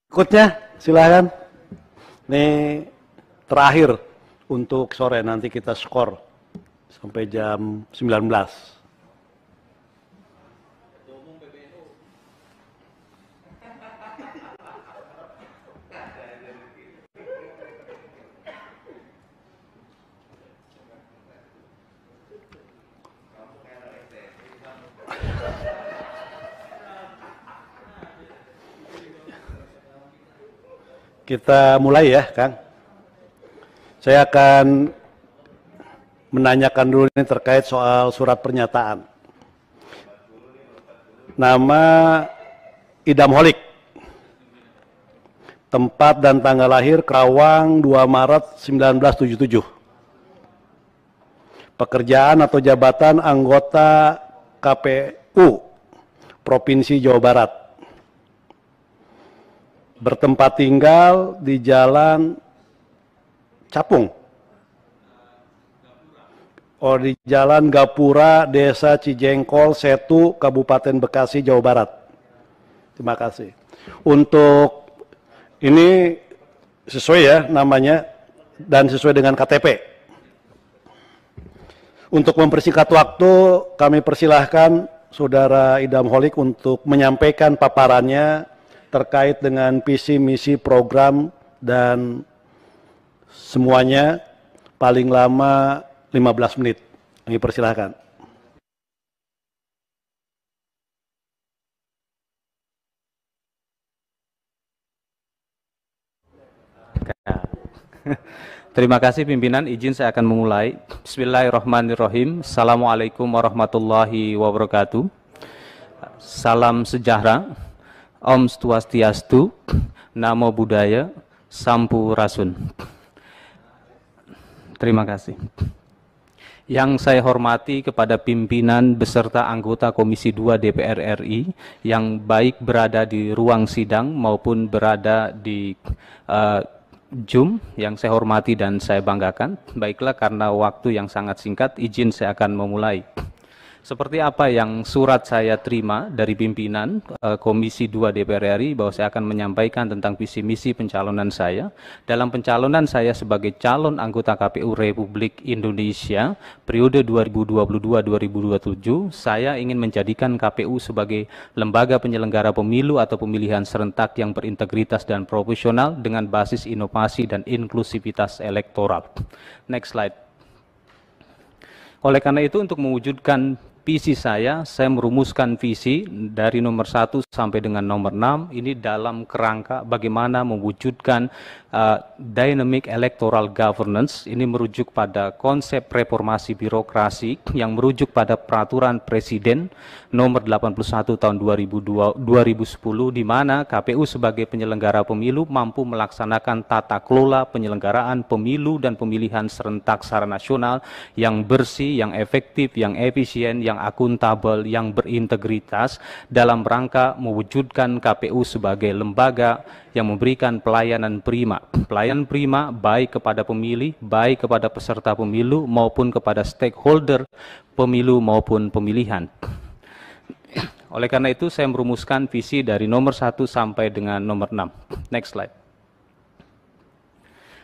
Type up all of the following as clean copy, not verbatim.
Berikutnya, silakan. Ini terakhir untuk sore, nanti kita skor sampai jam 19. Kita mulai ya, Kang. Saya akan menanyakan dulu ini terkait soal surat pernyataan. Nama Idam Holik. Tempat dan tanggal lahir Karawang 2 Maret 1977. Pekerjaan atau jabatan anggota KPU Provinsi Jawa Barat. Bertempat tinggal di Jalan Capung. Di Jalan Gapura, Desa Cijengkol, Setu, Kabupaten Bekasi, Jawa Barat. Terima kasih. Untuk ini sesuai ya namanya dan sesuai dengan KTP. Untuk mempersingkat waktu, kami persilahkan Saudara Idam Holik untuk menyampaikan paparannya terkait dengan visi, misi, program, dan semuanya paling lama 15 menit. Kami persilahkan. Terima kasih pimpinan, izin saya akan memulai. Bismillahirrahmanirrahim. Assalamualaikum warahmatullahi wabarakatuh. Salam sejahtera. Om Swastiastu, Namo Buddhaya, Sampurasun. Terima kasih. Yang saya hormati kepada pimpinan beserta anggota Komisi 2 DPR RI yang baik berada di ruang sidang maupun berada di Zoom, yang saya hormati dan saya banggakan. Baiklah, karena waktu yang sangat singkat, izin saya akan memulai. Seperti apa yang surat saya terima dari pimpinan Komisi 2 DPR RI, bahwa saya akan menyampaikan tentang visi misi pencalonan saya. Dalam pencalonan saya sebagai calon anggota KPU Republik Indonesia periode 2022-2027, saya ingin menjadikan KPU sebagai lembaga penyelenggara pemilu atau pemilihan serentak yang berintegritas dan profesional dengan basis inovasi dan inklusivitas elektoral. Next slide. Oleh karena itu, untuk mewujudkan visi saya merumuskan visi dari nomor 1 sampai dengan nomor 6, ini dalam kerangka bagaimana mewujudkan dynamic electoral governance. Ini merujuk pada konsep reformasi birokrasi yang merujuk pada peraturan Presiden nomor 81 tahun 2010, di mana KPU sebagai penyelenggara pemilu mampu melaksanakan tata kelola penyelenggaraan pemilu dan pemilihan serentak secara nasional yang bersih, yang efektif, yang efisien, yang akuntabel, yang berintegritas dalam rangka mewujudkan KPU sebagai lembaga yang memberikan pelayanan prima. Pelayanan prima baik kepada pemilih, baik kepada peserta pemilu maupun kepada stakeholder pemilu maupun pemilihan. Oleh karena itu saya merumuskan visi dari nomor 1 sampai dengan nomor 6. Next slide.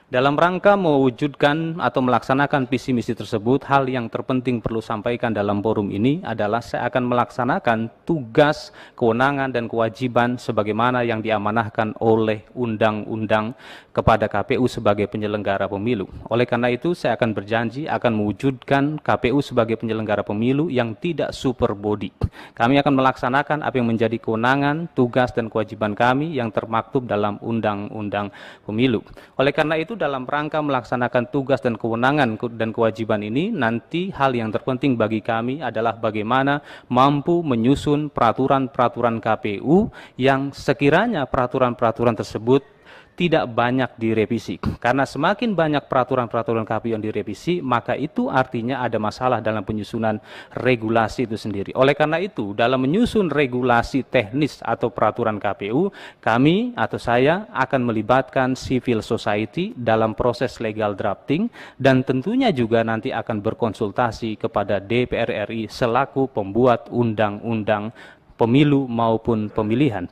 Dalam rangka mewujudkan atau melaksanakan visi misi tersebut, hal yang terpenting perlu sampaikan dalam forum ini adalah saya akan melaksanakan tugas, kewenangan, dan kewajiban sebagaimana yang diamanahkan oleh undang-undang kepada KPU sebagai penyelenggara pemilu. Oleh karena itu, saya akan berjanji akan mewujudkan KPU sebagai penyelenggara pemilu yang tidak super body. Kami akan melaksanakan apa yang menjadi kewenangan, tugas, dan kewajiban kami yang termaktub dalam undang-undang pemilu. Oleh karena itu, dalam rangka melaksanakan tugas dan kewenangan dan kewajiban ini, nanti hal yang terpenting bagi kami adalah bagaimana mampu menyusun peraturan-peraturan KPU yang sekiranya peraturan-peraturan tersebut tidak banyak direvisi. Karena semakin banyak peraturan-peraturan KPU yang direvisi, maka itu artinya ada masalah dalam penyusunan regulasi itu sendiri. Oleh karena itu, dalam menyusun regulasi teknis atau peraturan KPU, kami atau saya akan melibatkan civil society dalam proses legal drafting, dan tentunya juga nanti akan berkonsultasi kepada DPR RI selaku pembuat undang-undang pemilu maupun pemilihan.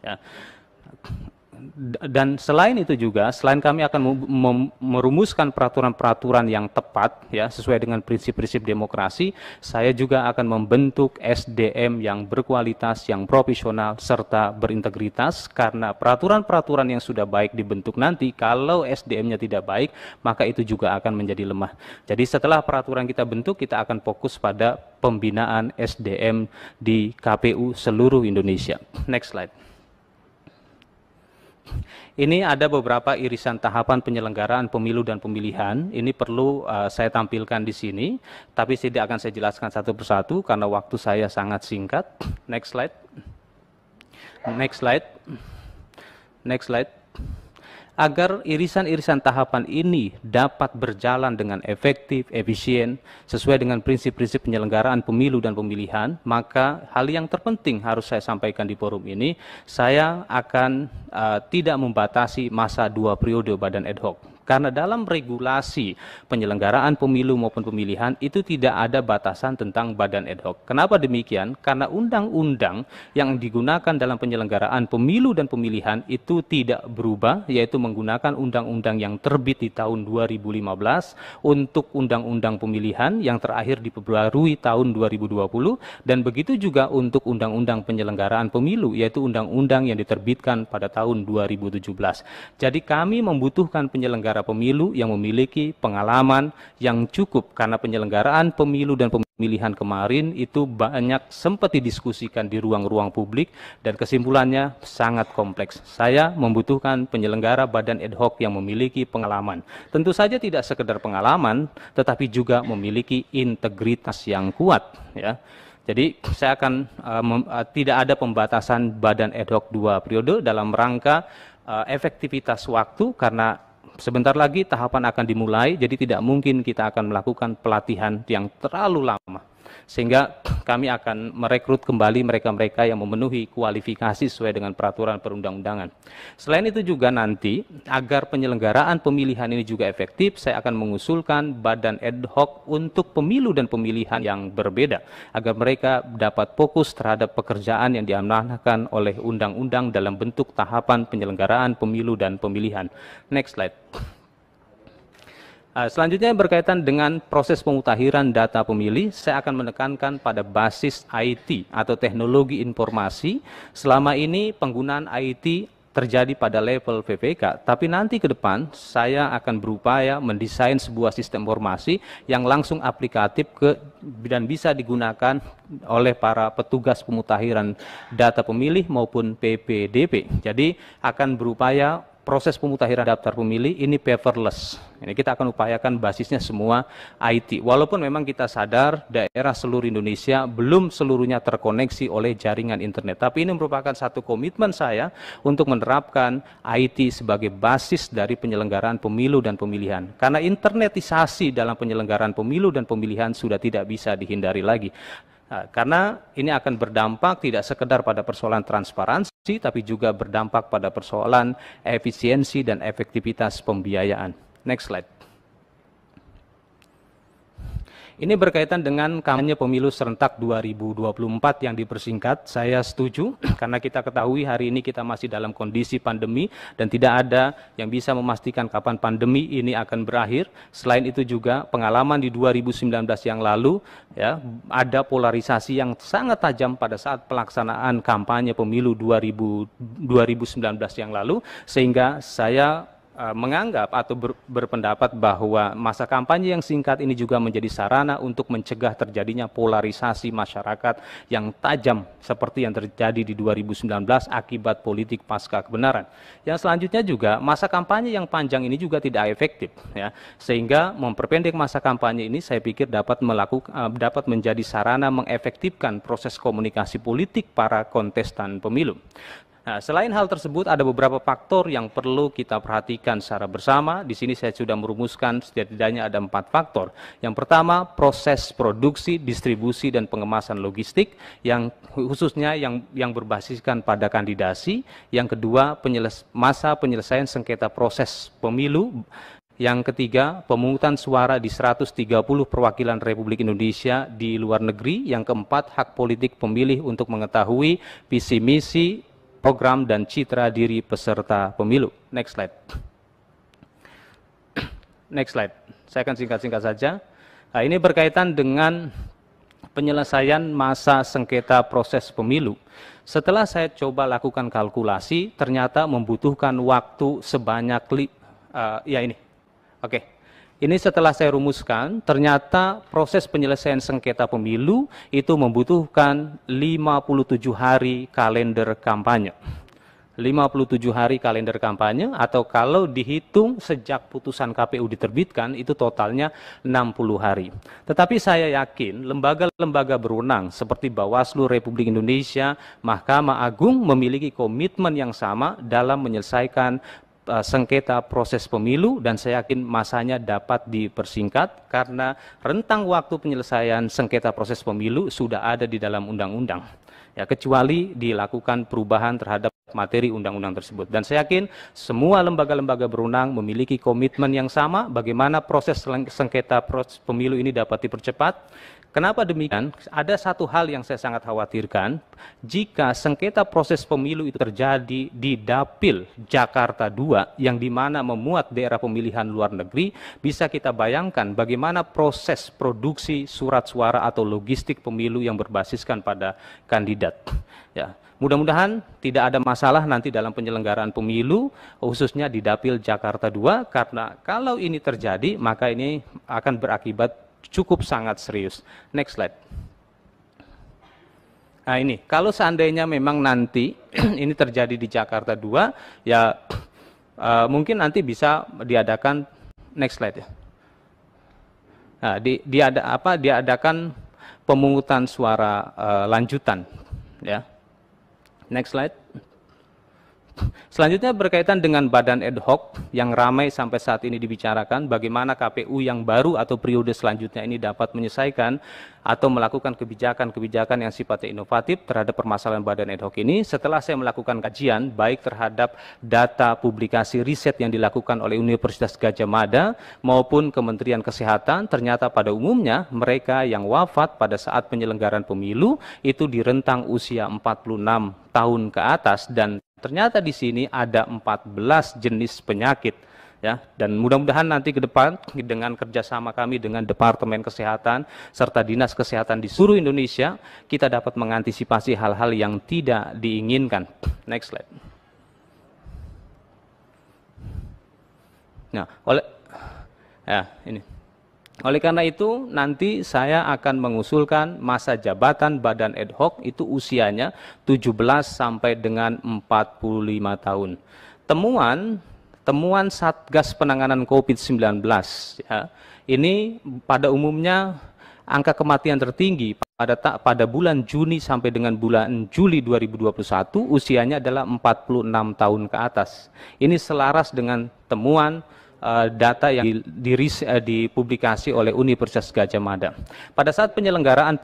Ya. Dan selain itu juga, selain kami akan merumuskan peraturan-peraturan yang tepat ya sesuai dengan prinsip-prinsip demokrasi, saya juga akan membentuk SDM yang berkualitas, yang profesional serta berintegritas, karena peraturan-peraturan yang sudah baik dibentuk nanti kalau SDM-nya tidak baik, maka itu juga akan menjadi lemah. Jadi setelah peraturan kita bentuk, kita akan fokus pada pembinaan SDM di KPU seluruh Indonesia. Next slide. Ini ada beberapa irisan tahapan penyelenggaraan pemilu dan pemilihan. Ini perlu saya tampilkan di sini, tapi tidak akan saya jelaskan satu persatu karena waktu saya sangat singkat. Next slide. Next slide. Next slide. Agar irisan-irisan tahapan ini dapat berjalan dengan efektif, efisien, sesuai dengan prinsip-prinsip penyelenggaraan pemilu dan pemilihan, maka hal yang terpenting harus saya sampaikan di forum ini, saya akan tidak membatasi masa 2 periode badan ad hoc. Karena dalam regulasi penyelenggaraan pemilu maupun pemilihan itu tidak ada batasan tentang badan ad hoc. Kenapa demikian? Karena undang-undang yang digunakan dalam penyelenggaraan pemilu dan pemilihan itu tidak berubah, yaitu menggunakan undang-undang yang terbit di tahun 2015 untuk undang-undang pemilihan yang terakhir diperbarui tahun 2020, dan begitu juga untuk undang-undang penyelenggaraan pemilu, yaitu undang-undang yang diterbitkan pada tahun 2017. Jadi kami membutuhkan penyelenggara pemilu yang memiliki pengalaman yang cukup, karena penyelenggaraan pemilu dan pemilihan kemarin itu banyak sempat didiskusikan di ruang-ruang publik dan kesimpulannya sangat kompleks. Saya membutuhkan penyelenggara badan ad hoc yang memiliki pengalaman. Tentu saja tidak sekedar pengalaman, tetapi juga memiliki integritas yang kuat ya. Jadi saya akan tidak ada pembatasan badan ad hoc 2 periode dalam rangka efektivitas waktu, karena sebentar lagi tahapan akan dimulai, jadi tidak mungkin kita akan melakukan pelatihan yang terlalu lama. Sehingga kami akan merekrut kembali mereka-mereka yang memenuhi kualifikasi sesuai dengan peraturan perundang-undangan. Selain itu juga nanti, agar penyelenggaraan pemilihan ini juga efektif, saya akan mengusulkan badan ad hoc untuk pemilu dan pemilihan yang berbeda, agar mereka dapat fokus terhadap pekerjaan yang diamanahkan oleh undang-undang dalam bentuk tahapan penyelenggaraan pemilu dan pemilihan. Next slide. Selanjutnya berkaitan dengan proses pemutakhiran data pemilih, saya akan menekankan pada basis IT atau teknologi informasi. Selama ini penggunaan IT terjadi pada level PPK, tapi nanti ke depan saya akan berupaya mendesain sebuah sistem informasi yang langsung aplikatif dan bisa digunakan oleh para petugas pemutakhiran data pemilih maupun PPDP. Jadi akan berupaya proses pemutakhiran daftar pemilih ini paperless. Ini kita akan upayakan basisnya semua IT. Walaupun memang kita sadar daerah seluruh Indonesia belum seluruhnya terkoneksi oleh jaringan internet. Tapi ini merupakan satu komitmen saya untuk menerapkan IT sebagai basis dari penyelenggaraan pemilu dan pemilihan. Karena internetisasi dalam penyelenggaraan pemilu dan pemilihan sudah tidak bisa dihindari lagi. Karena ini akan berdampak tidak sekedar pada persoalan transparansi, tapi juga berdampak pada persoalan efisiensi dan efektivitas pembiayaan. Next slide. Ini berkaitan dengan kampanye pemilu serentak 2024 yang dipersingkat. Saya setuju karena kita ketahui hari ini kita masih dalam kondisi pandemi dan tidak ada yang bisa memastikan kapan pandemi ini akan berakhir. Selain itu juga pengalaman di 2019 yang lalu ya, ada polarisasi yang sangat tajam pada saat pelaksanaan kampanye pemilu 2019 yang lalu, sehingga saya menganggap atau berpendapat bahwa masa kampanye yang singkat ini juga menjadi sarana untuk mencegah terjadinya polarisasi masyarakat yang tajam seperti yang terjadi di 2019 akibat politik pasca kebenaran. Yang selanjutnya juga masa kampanye yang panjang ini juga tidak efektif ya, sehingga memperpendek masa kampanye ini saya pikir dapat menjadi sarana mengefektifkan proses komunikasi politik para kontestan pemilu. Nah, selain hal tersebut ada beberapa faktor yang perlu kita perhatikan secara bersama. Di sini saya sudah merumuskan setidaknya ada 4 faktor. Yang pertama, proses produksi, distribusi, dan pengemasan logistik yang khususnya yang berbasiskan pada kandidasi. Yang kedua, masa penyelesaian sengketa proses pemilu. Yang ketiga, pemungutan suara di 130 perwakilan Republik Indonesia di luar negeri. Yang keempat, hak politik pemilih untuk mengetahui visi misi program dan citra diri peserta pemilu. Next slide. Next slide. Saya akan singkat-singkat saja. Nah, ini berkaitan dengan penyelesaian masa sengketa proses pemilu. Setelah saya coba lakukan kalkulasi, ternyata membutuhkan waktu sebanyak ya ini. Oke. Ini setelah saya rumuskan, ternyata proses penyelesaian sengketa pemilu itu membutuhkan 57 hari kalender kampanye. 57 hari kalender kampanye, atau kalau dihitung sejak putusan KPU diterbitkan, itu totalnya 60 hari. Tetapi saya yakin lembaga-lembaga berwenang seperti Bawaslu Republik Indonesia, Mahkamah Agung memiliki komitmen yang sama dalam menyelesaikan sengketa proses pemilu, dan saya yakin masanya dapat dipersingkat karena rentang waktu penyelesaian sengketa proses pemilu sudah ada di dalam undang-undang. Ya, kecuali dilakukan perubahan terhadap materi undang-undang tersebut. Dan saya yakin semua lembaga-lembaga berwenang memiliki komitmen yang sama bagaimana proses sengketa proses pemilu ini dapat dipercepat. Kenapa demikian? Ada satu hal yang saya sangat khawatirkan, jika sengketa proses pemilu itu terjadi di Dapil Jakarta II, yang dimana memuat daerah pemilihan luar negeri, bisa kita bayangkan bagaimana proses produksi surat suara atau logistik pemilu yang berbasiskan pada kandidat. Ya, mudah-mudahan tidak ada masalah nanti dalam penyelenggaraan pemilu, khususnya di Dapil Jakarta II, karena kalau ini terjadi, maka ini akan berakibat cukup sangat serius. Next slide. Nah ini, kalau seandainya memang nanti ini terjadi di Jakarta II, ya mungkin nanti bisa diadakan, next slide ya. Nah, diadakan pemungutan suara lanjutan, ya. Next slide. Selanjutnya berkaitan dengan badan ad hoc yang ramai sampai saat ini dibicarakan, bagaimana KPU yang baru atau periode selanjutnya ini dapat menyelesaikan atau melakukan kebijakan-kebijakan yang sifatnya inovatif terhadap permasalahan badan ad hoc ini. Setelah saya melakukan kajian baik terhadap data publikasi riset yang dilakukan oleh Universitas Gadjah Mada maupun Kementerian Kesehatan, ternyata pada umumnya mereka yang wafat pada saat penyelenggaraan pemilu itu di rentang usia 46 tahun ke atas, dan ternyata di sini ada 14 jenis penyakit, ya, dan mudah-mudahan nanti ke depan dengan kerjasama kami dengan Departemen Kesehatan serta Dinas Kesehatan di seluruh Indonesia, kita dapat mengantisipasi hal-hal yang tidak diinginkan. Next slide. Nah, oleh karena itu, nanti saya akan mengusulkan masa jabatan badan ad hoc itu usianya 17 sampai dengan 45 tahun. Temuan Satgas Penanganan COVID-19, ya, ini pada umumnya angka kematian tertinggi pada bulan Juni sampai dengan bulan Juli 2021 usianya adalah 46 tahun ke atas. Ini selaras dengan temuan data yang dipublikasi oleh Universitas Gadjah Mada. Pada saat penyelenggaraan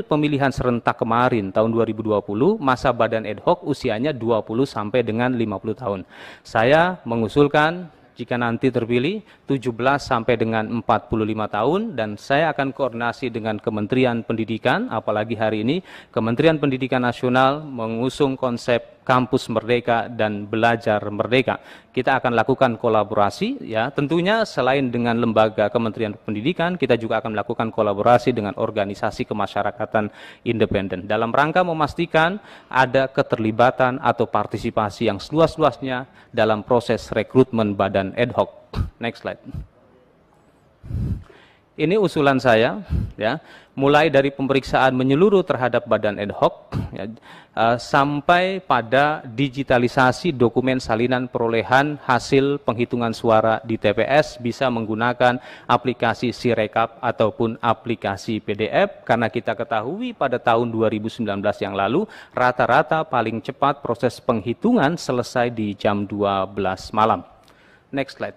pemilihan serentak kemarin tahun 2020, masa badan ad hoc usianya 20 sampai dengan 50 tahun. Saya mengusulkan jika nanti terpilih 17 sampai dengan 45 tahun, dan saya akan koordinasi dengan Kementerian Pendidikan, apalagi hari ini Kementerian Pendidikan Nasional mengusung konsep kampus merdeka dan belajar merdeka. Kita akan lakukan kolaborasi, ya, tentunya selain dengan lembaga Kementerian Pendidikan, kita juga akan melakukan kolaborasi dengan organisasi kemasyarakatan independen dalam rangka memastikan ada keterlibatan atau partisipasi yang seluas-luasnya dalam proses rekrutmen badan ad hoc. Next slide. Ini usulan saya, ya, mulai dari pemeriksaan menyeluruh terhadap badan ad hoc, ya, sampai pada digitalisasi dokumen salinan perolehan hasil penghitungan suara di TPS bisa menggunakan aplikasi Sirekap ataupun aplikasi PDF, karena kita ketahui pada tahun 2019 yang lalu rata-rata paling cepat proses penghitungan selesai di jam 12 malam. Next slide.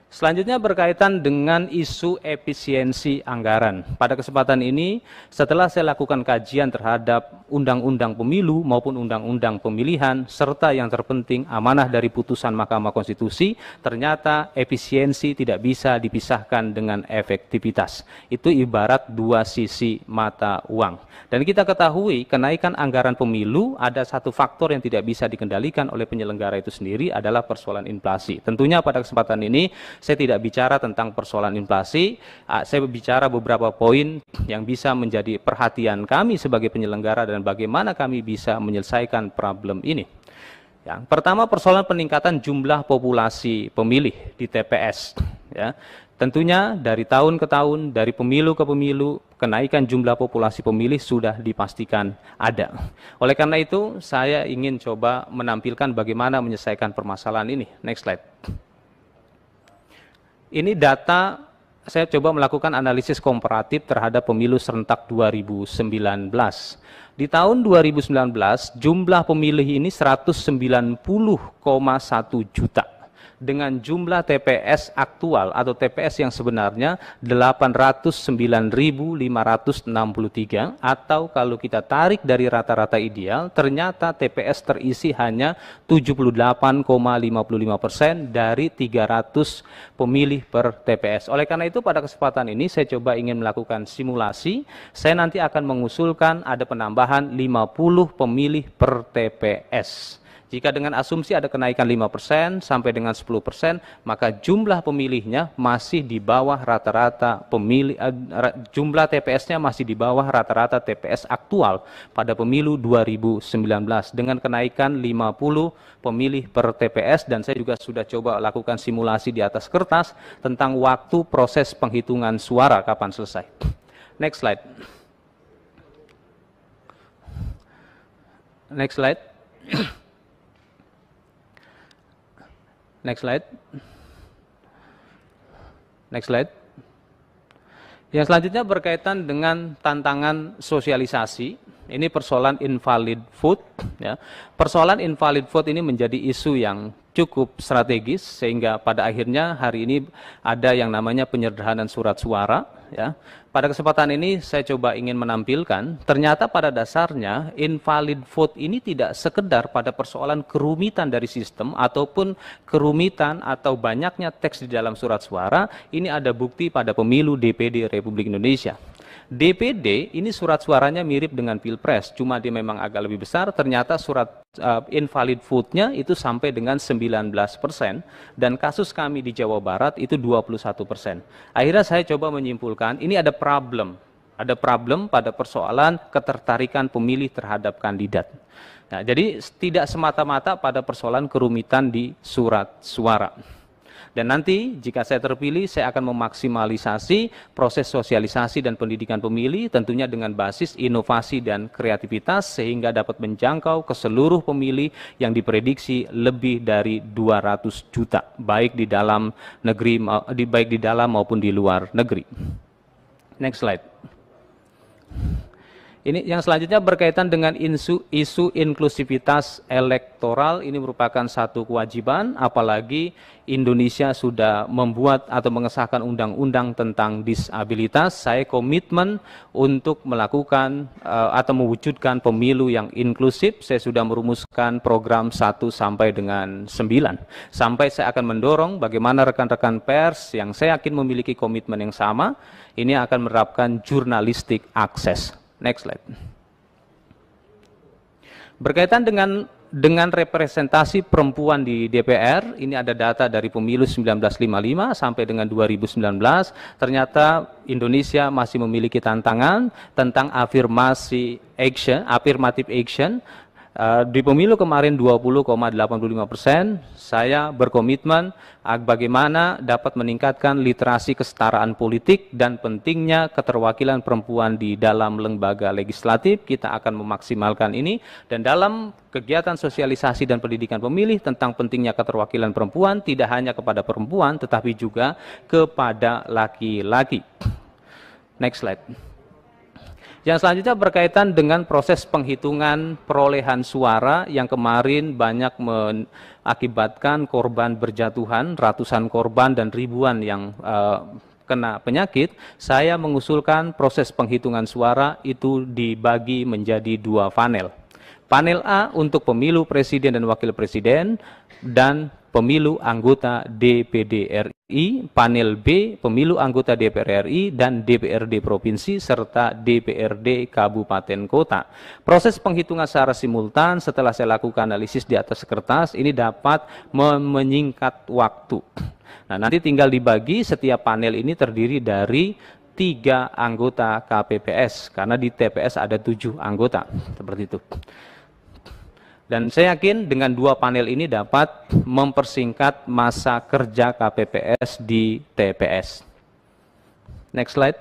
Selanjutnya berkaitan dengan isu efisiensi anggaran. Pada kesempatan ini, setelah saya lakukan kajian terhadap undang-undang pemilu maupun undang-undang pemilihan, serta yang terpenting amanah dari putusan Mahkamah Konstitusi, ternyata efisiensi tidak bisa dipisahkan dengan efektivitas. Itu ibarat dua sisi mata uang. Dan kita ketahui kenaikan anggaran pemilu ada satu faktor yang tidak bisa dikendalikan oleh penyelenggara itu sendiri adalah persoalan inflasi. Tentunya pada kesempatan ini saya tidak bicara tentang persoalan inflasi, saya bicara beberapa poin yang bisa menjadi perhatian kami sebagai penyelenggara dan bagaimana kami bisa menyelesaikan problem ini. Yang pertama, persoalan peningkatan jumlah populasi pemilih di TPS. Ya. Tentunya dari tahun ke tahun, dari pemilu ke pemilu, kenaikan jumlah populasi pemilih sudah dipastikan ada. Oleh karena itu, saya ingin coba menampilkan bagaimana menyelesaikan permasalahan ini. Next slide. Ini data, saya coba melakukan analisis komparatif terhadap pemilu serentak 2019. Di tahun 2019, jumlah pemilih ini 190,1 juta. Dengan jumlah TPS aktual atau TPS yang sebenarnya 809.563, atau kalau kita tarik dari rata-rata ideal, ternyata TPS terisi hanya 78,55% dari 300 pemilih per TPS. Oleh karena itu pada kesempatan ini saya coba ingin melakukan simulasi. Saya nanti akan mengusulkan ada penambahan 50 pemilih per TPS. Jika dengan asumsi ada kenaikan 5% sampai dengan 10%, maka jumlah pemilihnya masih di bawah rata-rata pemilih, jumlah TPS-nya masih di bawah rata-rata TPS aktual pada pemilu 2019 dengan kenaikan 50 pemilih per TPS, dan saya juga sudah coba lakukan simulasi di atas kertas tentang waktu proses penghitungan suara kapan selesai. Next slide. Next slide. Next slide. Next slide. Yang selanjutnya berkaitan dengan tantangan sosialisasi. Ini persoalan invalid vote. Ya. Persoalan invalid vote ini menjadi isu yang cukup strategis sehingga pada akhirnya hari ini ada yang namanya penyederhanaan surat suara. Ya. Pada kesempatan ini saya coba ingin menampilkan, ternyata pada dasarnya invalid vote ini tidak sekedar pada persoalan kerumitan dari sistem ataupun kerumitan atau banyaknya teks di dalam surat suara, ini ada bukti pada pemilu DPD Republik Indonesia. DPD ini surat suaranya mirip dengan Pilpres, cuma dia memang agak lebih besar, ternyata surat invalid vote-nya itu sampai dengan 19%, dan kasus kami di Jawa Barat itu 21%. Akhirnya saya coba menyimpulkan, ini ada problem pada persoalan ketertarikan pemilih terhadap kandidat. Nah, jadi tidak semata-mata pada persoalan kerumitan di surat suara. Dan nanti jika saya terpilih, saya akan memaksimalisasi proses sosialisasi dan pendidikan pemilih, tentunya dengan basis inovasi dan kreativitas, sehingga dapat menjangkau ke seluruh pemilih yang diprediksi lebih dari 200 juta, baik di dalam negeri, baik di dalam maupun di luar negeri. Next slide. Ini yang selanjutnya berkaitan dengan isu inklusivitas elektoral. Ini merupakan satu kewajiban, apalagi Indonesia sudah membuat atau mengesahkan undang-undang tentang disabilitas. Saya komitmen untuk melakukan atau mewujudkan pemilu yang inklusif. Saya sudah merumuskan program 1 sampai dengan 9. Sampai saya akan mendorong bagaimana rekan-rekan pers yang saya yakin memiliki komitmen yang sama, ini akan menerapkan jurnalistik akses. Next slide. Berkaitan dengan representasi perempuan di DPR, ini ada data dari pemilu 1955 sampai dengan 2019, ternyata Indonesia masih memiliki tantangan tentang affirmative action. Di pemilu kemarin 20,85%, saya berkomitmen bagaimana dapat meningkatkan literasi kesetaraan politik dan pentingnya keterwakilan perempuan di dalam lembaga legislatif. Kita akan memaksimalkan ini, dan dalam kegiatan sosialisasi dan pendidikan pemilih tentang pentingnya keterwakilan perempuan tidak hanya kepada perempuan tetapi juga kepada laki-laki. Next slide. Yang selanjutnya berkaitan dengan proses penghitungan perolehan suara yang kemarin banyak mengakibatkan korban berjatuhan, ratusan korban dan ribuan yang kena penyakit. Saya mengusulkan proses penghitungan suara itu dibagi menjadi 2 panel. Panel A untuk pemilu presiden dan wakil presiden dan pemilu anggota DPD RI, panel B pemilu anggota DPR RI dan DPRD provinsi serta DPRD kabupaten kota. Proses penghitungan secara simultan setelah saya lakukan analisis di atas kertas ini dapat menyingkat waktu. Nah, nanti tinggal dibagi, setiap panel ini terdiri dari 3 anggota KPPS karena di TPS ada 7 anggota, seperti itu. Dan saya yakin dengan 2 panel ini dapat mempersingkat masa kerja KPPS di TPS. Next slide.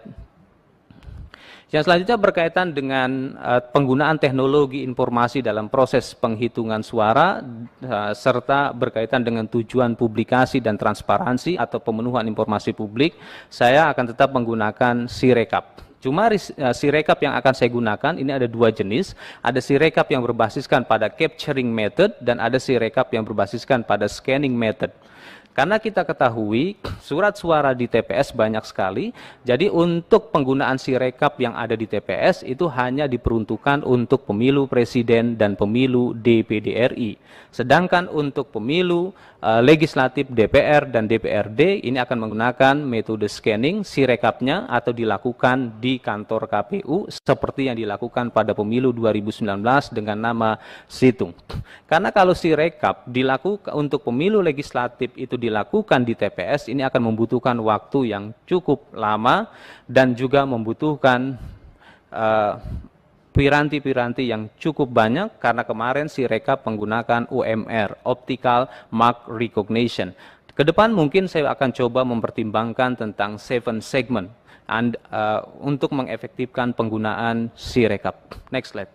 Yang selanjutnya berkaitan dengan penggunaan teknologi informasi dalam proses penghitungan suara serta berkaitan dengan tujuan publikasi dan transparansi atau pemenuhan informasi publik, saya akan tetap menggunakan Sirekap. Cuma Sirekap yang akan saya gunakan ini ada 2 jenis, ada Sirekap yang berbasiskan pada capturing method dan ada Sirekap yang berbasiskan pada scanning method. Karena kita ketahui surat suara di TPS banyak sekali, jadi untuk penggunaan Sirekap yang ada di TPS itu hanya diperuntukkan untuk pemilu presiden dan pemilu DPD RI. Sedangkan untuk pemilu legislatif DPR dan DPRD ini akan menggunakan metode scanning Sirekapnya atau dilakukan di kantor KPU seperti yang dilakukan pada pemilu 2019 dengan nama situng. Karena kalau Sirekap dilakukan untuk pemilu legislatif itu dilakukan di TPS, ini akan membutuhkan waktu yang cukup lama dan juga membutuhkan piranti-piranti yang cukup banyak karena kemarin Sirekap menggunakan OMR, Optical Mark Recognition. Kedepan mungkin saya akan coba mempertimbangkan tentang 7 segment untuk mengefektifkan penggunaan Sirekap. Next slide.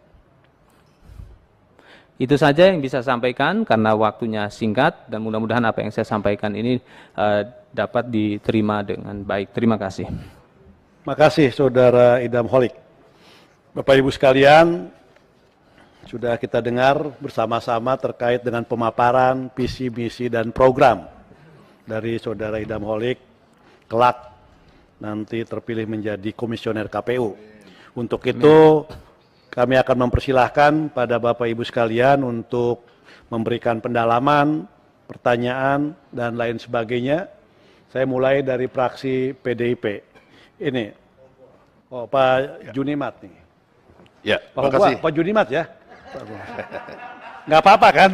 Itu saja yang bisa saya sampaikan karena waktunya singkat dan mudah-mudahan apa yang saya sampaikan ini dapat diterima dengan baik. Terima kasih. Terima kasih Saudara Idam Holik. Bapak Ibu sekalian, sudah kita dengar bersama-sama terkait dengan pemaparan visi, misi, dan program dari Saudara Idam Holik, kelak nanti terpilih menjadi komisioner KPU. Untuk itu, kami akan mempersilahkan pada Bapak Ibu sekalian untuk memberikan pendalaman, pertanyaan, dan lain sebagainya. Saya mulai dari fraksi PDIP. Ini, Pak Junimat nih. Ya, terima kasih. Pak Junimat ya. Nggak apa-apa kan?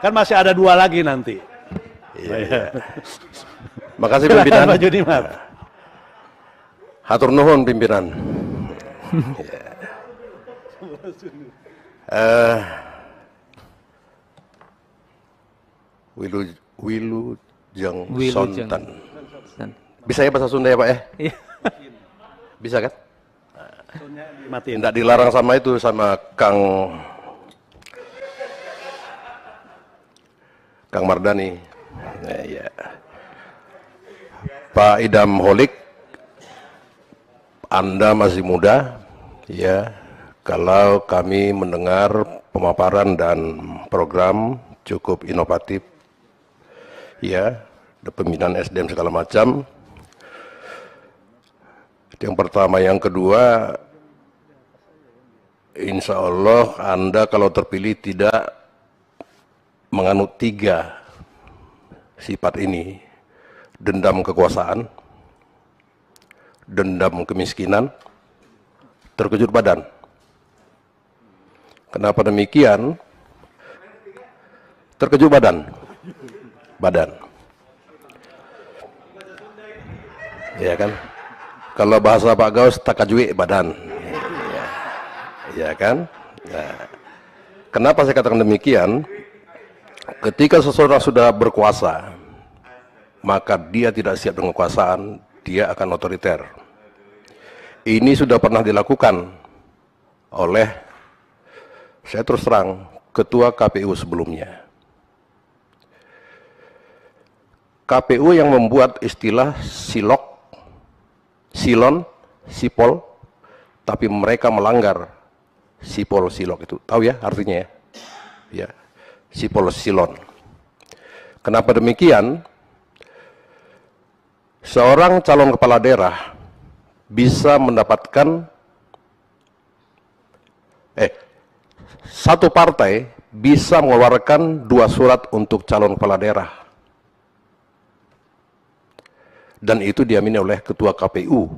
Kan masih ada 2 lagi nanti. Iya. Makasih pimpinan. Pak Junimat. Hatur nuhun pimpinan. Wilujeng Sonten. Bisa ya bahasa Sunda ya Pak ya? Iya. Bisa kan? Matiin. Tidak dilarang sama itu, sama Kang Mardani. Ya. Pak Idam Holik, Anda masih muda, ya. Kalau kami mendengar pemaparan dan program cukup inovatif, ya, pembinaan SDM segala macam. Yang pertama, yang kedua, insya Allah Anda kalau terpilih tidak menganut 3 sifat ini: dendam kekuasaan, dendam kemiskinan, terkejut badan. Kenapa demikian? Terkejut badan. Ya kan? Kalau bahasa Pak Gaus, takajui badan. Ya kan? Nah, kenapa saya katakan demikian? Ketika seseorang sudah berkuasa, maka dia tidak siap dengan kekuasaan, dia akan otoriter. Ini sudah pernah dilakukan oleh, saya terus terang, ketua KPU sebelumnya. KPU yang membuat istilah silon, sipol, tapi mereka melanggar sipol silok itu. Tahu ya artinya ya? Ya, sipol silon. Kenapa demikian? Seorang calon kepala daerah bisa mendapatkan satu partai bisa mengeluarkan 2 surat untuk calon kepala daerah. Dan itu diamini oleh ketua KPU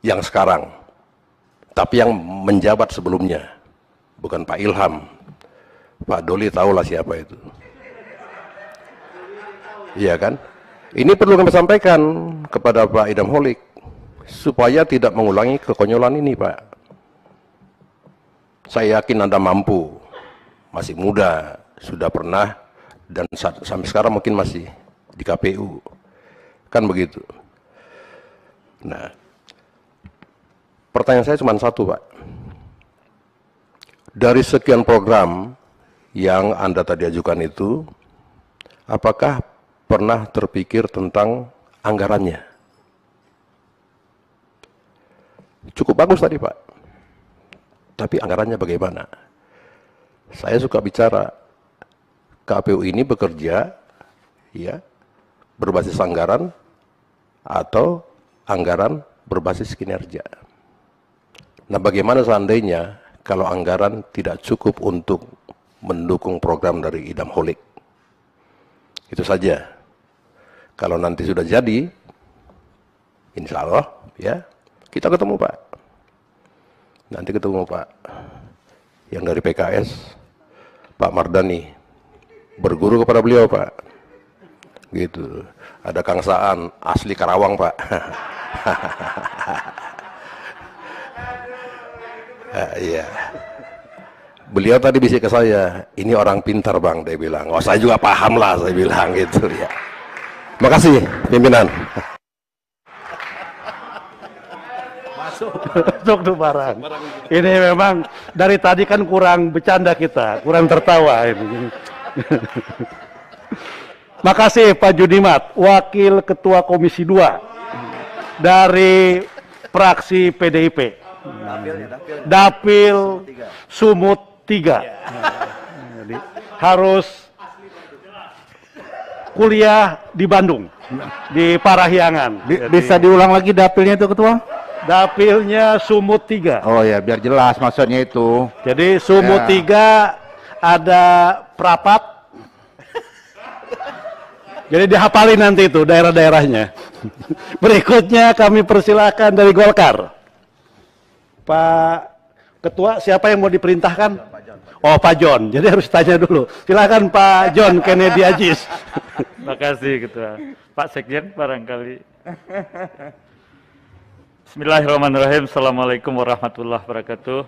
yang sekarang, tapi yang menjabat sebelumnya, bukan Pak Ilham. Pak Doli tahulah siapa itu. Iya kan? Ini perlu kami sampaikan kepada Pak Idam Holik supaya tidak mengulangi kekonyolan ini, Pak. Saya yakin Anda mampu, masih muda, sudah pernah, dan sampai sekarang mungkin masih di KPU. Kan begitu. Nah, pertanyaan saya cuma satu, Pak. Dari sekian program yang Anda tadi ajukan itu, apakah pernah terpikir tentang anggarannya? Cukup bagus tadi, Pak. Tapi anggarannya bagaimana? Saya suka bicara, KPU ini bekerja ya berbasis anggaran atau anggaran berbasis kinerja. Nah, bagaimana seandainya kalau anggaran tidak cukup untuk mendukung program dari Idam Holik? Itu saja. Kalau nanti sudah jadi, insya Allah ya kita ketemu, Pak. Nanti ketemu Pak yang dari PKS, Pak Mardani, berguru kepada beliau, Pak. Gitu. Ada Kang Saan, asli Karawang, Pak. Iya. Beliau tadi bisik ke saya, ini orang pintar, Bang, dia bilang. Oh, saya juga paham lah, saya bilang gitu ya. Makasih, pimpinan. Masuk tuh barang. Ini memang dari tadi kan kurang bercanda kita, kurang tertawa ini. Makasih Pak Junimat, Wakil Ketua Komisi 2 dari fraksi PDIP. Dapil Sumut 3. Jadi, harus kuliah di Bandung, di Parahyangan. Bisa diulang lagi dapilnya itu, Ketua? Dapilnya Sumut 3. Oh ya, biar jelas maksudnya itu. Jadi Sumut 3 ada Prapat. Jadi dihafalin nanti itu daerah-daerahnya. Berikutnya kami persilahkan dari Golkar. Pak Ketua, siapa yang mau diperintahkan? Oh, Pak John. Jadi harus tanya dulu. Silakan Pak John Kennedy Ajis. Terima kasih Ketua. Pak Sekjen barangkali. Bismillahirrahmanirrahim. Assalamualaikum warahmatullahi wabarakatuh.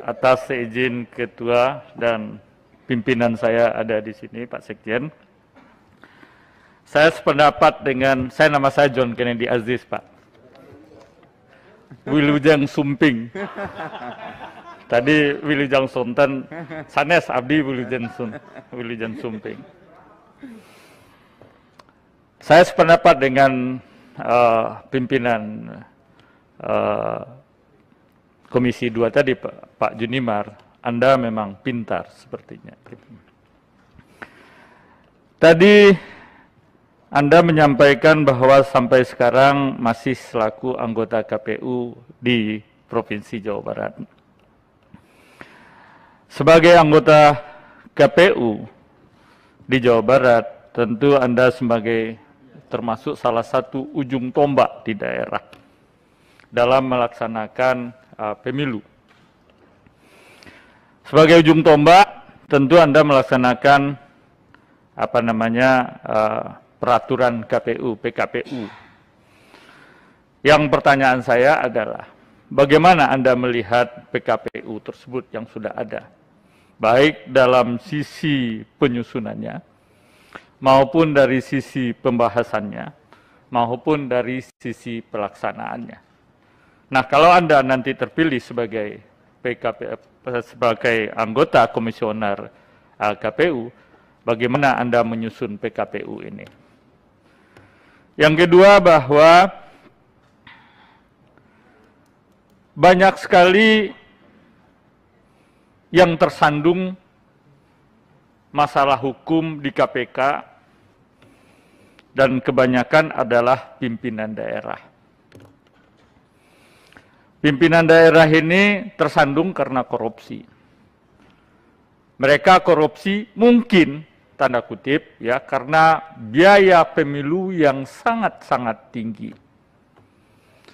Atas seizin Ketua dan pimpinan saya ada di sini, Pak Sekjen. Saya sependapat dengan, nama saya John Kennedy Aziz, Pak. Wilujeng Sumping. Tadi Wilujeng Sonten, sanes abdi Wilujeng Sumping. Saya sependapat dengan pimpinan Komisi 2 tadi, Pak Junimar. Anda memang pintar sepertinya. Tadi Anda menyampaikan bahwa sampai sekarang masih selaku anggota KPU di Provinsi Jawa Barat. Sebagai anggota KPU di Jawa Barat, tentu Anda sebagai termasuk salah satu ujung tombak di daerah dalam melaksanakan pemilu. Sebagai ujung tombak, tentu Anda melaksanakan peraturan KPU, PKPU. Yang pertanyaan saya adalah, bagaimana Anda melihat PKPU tersebut yang sudah ada? Baik dalam sisi penyusunannya, maupun dari sisi pembahasannya, maupun dari sisi pelaksanaannya. Nah, kalau Anda nanti terpilih sebagai sebagai anggota komisioner KPU, bagaimana Anda menyusun PKPU ini? Yang kedua, bahwa banyak sekali yang tersandung masalah hukum di KPK dan kebanyakan adalah pimpinan daerah. Pimpinan daerah ini tersandung karena korupsi. Mereka korupsi mungkin, tanda kutip, ya, karena biaya pemilu yang sangat-sangat tinggi.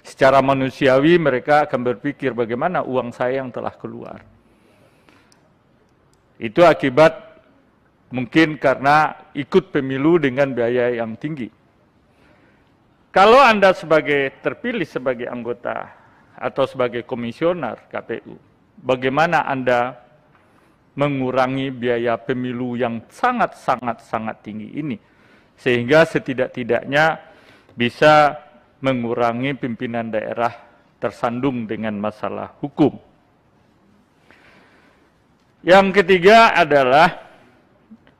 Secara manusiawi mereka akan berpikir bagaimana uang saya yang telah keluar. Itu akibat mungkin karena ikut pemilu dengan biaya yang tinggi. Kalau Anda terpilih sebagai anggota atau sebagai komisioner KPU, bagaimana Anda mengurangi biaya pemilu yang sangat tinggi ini, sehingga setidak-tidaknya bisa mengurangi pimpinan daerah tersandung dengan masalah hukum. Yang ketiga adalah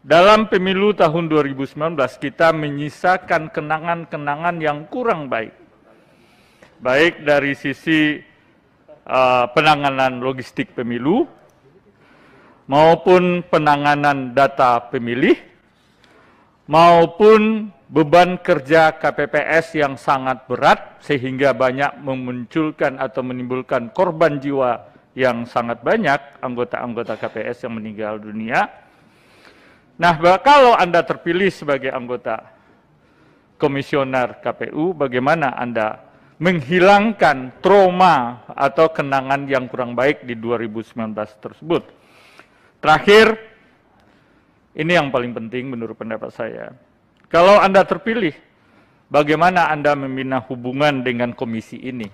dalam pemilu tahun 2019 kita menyisakan kenangan-kenangan yang kurang baik. Baik dari sisi penanganan logistik pemilu, maupun penanganan data pemilih, maupun beban kerja KPPS yang sangat berat sehingga banyak memunculkan atau menimbulkan korban jiwa yang sangat banyak, anggota-anggota KPPS yang meninggal dunia. Nah, kalau Anda terpilih sebagai anggota komisioner KPU, bagaimana Anda menghilangkan trauma atau kenangan yang kurang baik di 2019 tersebut? Terakhir, ini yang paling penting menurut pendapat saya. Kalau Anda terpilih, bagaimana Anda membina hubungan dengan komisi ini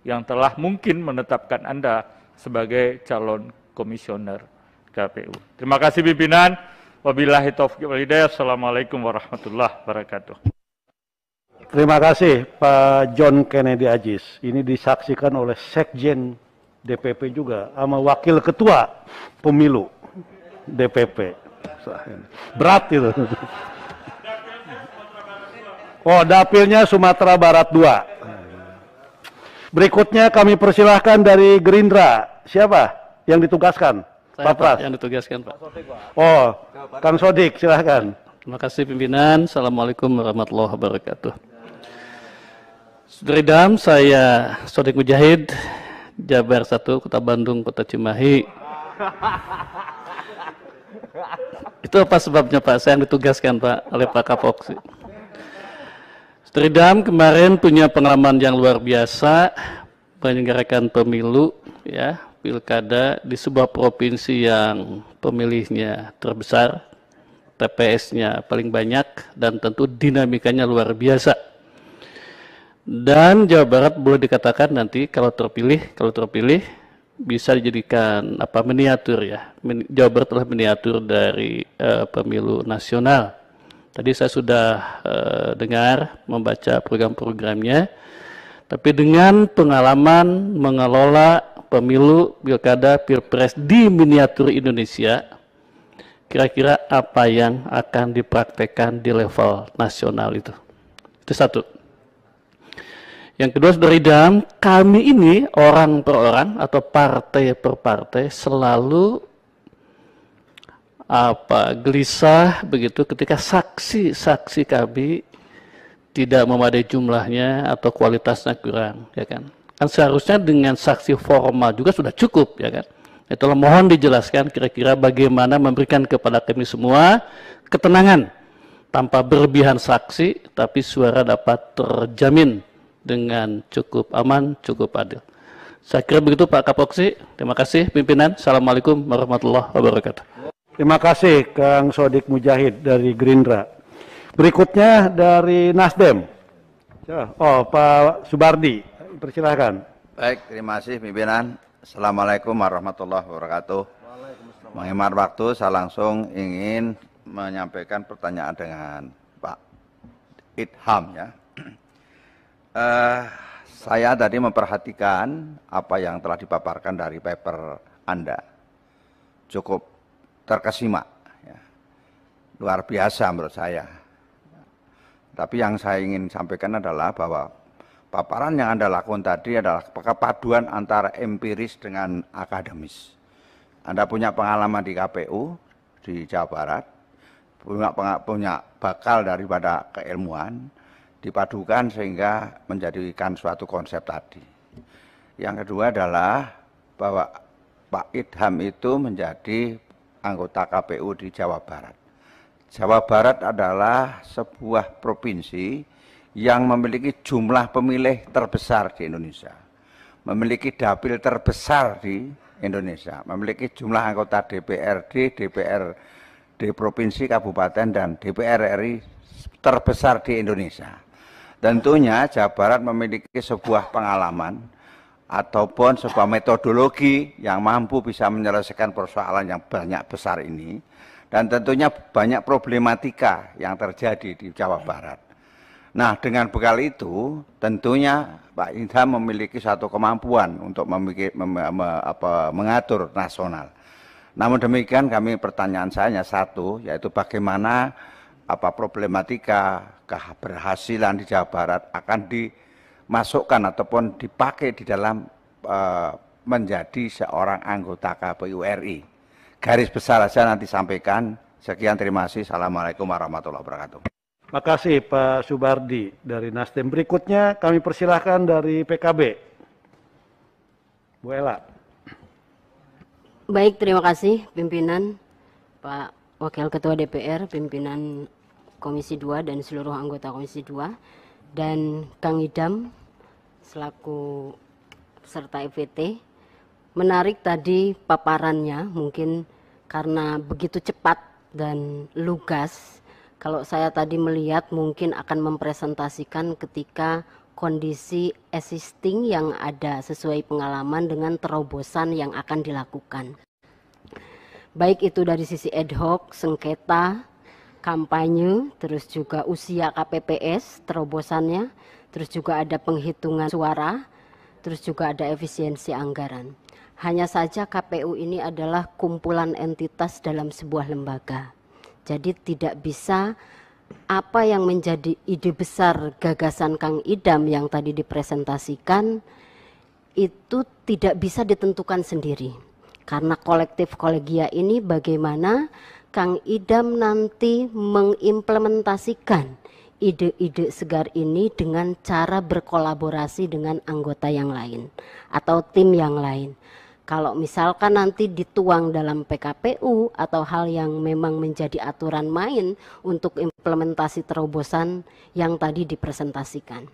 yang telah mungkin menetapkan Anda sebagai calon komisioner KPU. Terima kasih pimpinan. Wabillahi taufiq wal hidayah. Assalamualaikum warahmatullahi wabarakatuh. Terima kasih Pak John Kennedy Ajis. Ini disaksikan oleh Sekjen DPP juga sama Wakil Ketua Pemilu DPP. Berat itu. Oh, dapilnya Sumatera Barat 2. Berikutnya kami persilahkan dari Gerindra. Siapa yang ditugaskan? Pak Pras. Yang ditugaskan, Pak. Oh, Kang Sodik, silahkan. Terima kasih pimpinan. Assalamualaikum warahmatullahi wabarakatuh. Saudara, saya Sodik Mujahid, Jabar 1, Kota Bandung, Kota Cimahi. Itu apa sebabnya, Pak? Saya yang ditugaskan, Pak, oleh Pak Kapoksi. Saudara, kemarin punya pengalaman yang luar biasa menyelenggarakan pemilu, ya, pilkada di sebuah provinsi yang pemilihnya terbesar, TPS-nya paling banyak, dan tentu dinamikanya luar biasa. Dan Jawa Barat boleh dikatakan nanti kalau terpilih bisa dijadikan miniatur, ya. Jawa Barat telah miniatur dari pemilu nasional. Tadi saya sudah dengar, membaca program-programnya, tapi dengan pengalaman mengelola pemilu, pilkada, pilpres di miniatur Indonesia, kira-kira apa yang akan dipraktekkan di level nasional itu? Itu satu. Yang kedua, saudara idam, kami ini orang per orang atau partai per partai selalu gelisah begitu ketika saksi-saksi kami tidak memadai jumlahnya atau kualitasnya kurang, ya kan? Kan seharusnya dengan saksi formal juga sudah cukup, ya kan? Itulah mohon dijelaskan kira-kira bagaimana memberikan kepada kami semua ketenangan tanpa berlebihan saksi, tapi suara dapat terjamin dengan cukup aman, cukup adil. Saya kira begitu Pak Kapoksi. Terima kasih pimpinan. Assalamualaikum warahmatullahi wabarakatuh. Terima kasih Kang Sodik Mujahid dari Gerindra. Berikutnya dari Nasdem. Oh, Pak Subardi. Persilahkan. Baik, terima kasih pimpinan. Assalamualaikum warahmatullahi wabarakatuh. Menghemat waktu, saya langsung ingin menyampaikan pertanyaan dengan Pak Idham, ya. Saya tadi memperhatikan apa yang telah dipaparkan dari paper Anda. Cukup terkesima, ya. Luar biasa menurut saya. Tapi yang saya ingin sampaikan adalah bahwa paparan yang Anda lakukan tadi adalah kepaduan antara empiris dengan akademis. Anda punya pengalaman di KPU di Jawa Barat, punya bakal daripada keilmuan, dipadukan sehingga menjadikan suatu konsep tadi. Yang kedua adalah bahwa Pak Idham itu menjadi anggota KPU di Jawa Barat. Jawa Barat adalah sebuah provinsi yang memiliki jumlah pemilih terbesar di Indonesia, memiliki dapil terbesar di Indonesia, memiliki jumlah anggota DPRD, DPRD provinsi, kabupaten, dan DPR RI terbesar di Indonesia. Tentunya Jawa Barat memiliki sebuah pengalaman ataupun sebuah metodologi yang mampu bisa menyelesaikan persoalan yang banyak besar ini, dan tentunya banyak problematika yang terjadi di Jawa Barat. Nah, dengan bekal itu tentunya Pak Idham memiliki satu kemampuan untuk mengatur nasional. Namun demikian, pertanyaan saya hanya satu, yaitu bagaimana problematika keberhasilan di Jawa Barat akan dimasukkan ataupun dipakai di dalam menjadi seorang anggota KPU RI. Garis besar saja nanti sampaikan. Sekian, terima kasih. Assalamualaikum warahmatullahi wabarakatuh. Terima kasih Pak Subardi dari Nasdem. Berikutnya kami persilahkan dari PKB. Bu Ela. Baik, terima kasih pimpinan, Pak Wakil Ketua DPR, pimpinan Komisi 2 dan seluruh anggota Komisi 2, dan Kang Idham selaku peserta EVT. Menarik tadi paparannya, mungkin karena begitu cepat dan lugas. Kalau saya tadi melihat mungkin akan mempresentasikan ketika kondisi existing yang ada sesuai pengalaman dengan terobosan yang akan dilakukan. Baik itu dari sisi ad hoc, sengketa, kampanye, terus juga usia KPPS, terobosannya, terus juga ada penghitungan suara, terus juga ada efisiensi anggaran. Hanya saja KPU ini adalah kumpulan entitas dalam sebuah lembaga. Jadi tidak bisa apa yang menjadi ide besar gagasan Kang Idham yang tadi dipresentasikan itu tidak bisa ditentukan sendiri. Karena kolektif kolegia ini bagaimana Kang Idham nanti mengimplementasikan ide-ide segar ini dengan cara berkolaborasi dengan anggota yang lain atau tim yang lain. Kalau misalkan nanti dituang dalam PKPU atau hal yang memang menjadi aturan main untuk implementasi terobosan yang tadi dipresentasikan.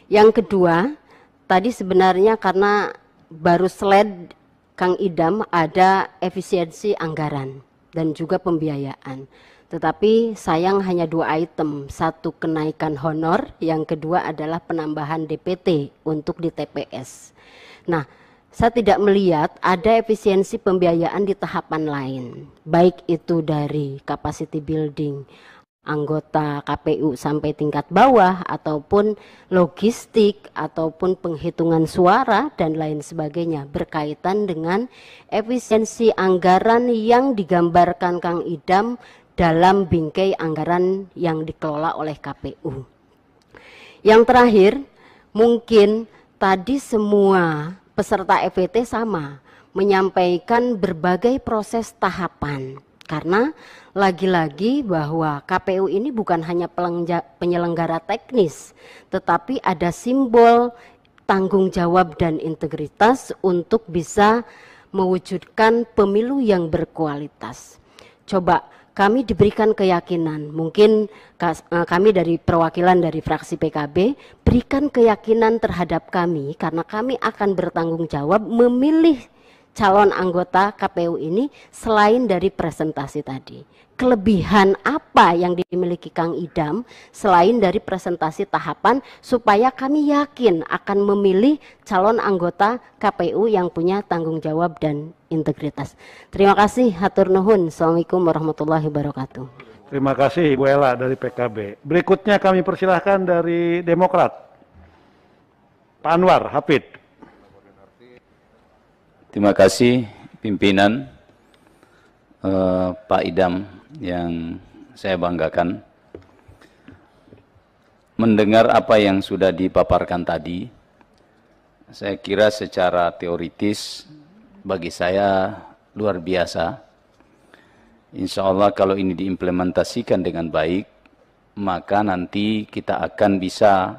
Yang kedua, tadi sebenarnya karena baru slide Kang Idham ada efisiensi anggaran dan juga pembiayaan. Tetapi sayang hanya 2 item, satu kenaikan honor, yang kedua adalah penambahan DPT untuk di TPS. Nah, saya tidak melihat ada efisiensi pembiayaan di tahapan lain, baik itu dari capacity building anggota KPU sampai tingkat bawah, ataupun logistik, ataupun penghitungan suara, dan lain sebagainya, berkaitan dengan efisiensi anggaran yang digambarkan Kang Idham dalam bingkai anggaran yang dikelola oleh KPU. Yang terakhir, mungkin tadi semua peserta EVT sama menyampaikan berbagai proses tahapan, karena lagi-lagi bahwa KPU ini bukan hanya penyelenggara teknis, tetapi ada simbol tanggung jawab dan integritas untuk bisa mewujudkan pemilu yang berkualitas. Coba kami diberikan keyakinan, mungkin kami dari perwakilan dari fraksi PKB berikan keyakinan terhadap kami, karena kami akan bertanggung jawab memilih calon anggota KPU ini selain dari presentasi tadi. Kelebihan apa yang dimiliki Kang Idham selain dari presentasi tahapan, supaya kami yakin akan memilih calon anggota KPU yang punya tanggung jawab dan integritas. Terima kasih, hatur nuhun. Assalamualaikum warahmatullahi wabarakatuh. Terima kasih Ibu Ela dari PKB. Berikutnya kami persilahkan dari Demokrat. Pak Anwar Hafid. Terima kasih pimpinan Pak Idham yang saya banggakan. mendengar apa yang sudah dipaparkan tadi, saya kira secara teoritis bagi saya luar biasa. Insya Allah kalau ini diimplementasikan dengan baik, maka nanti kita akan bisa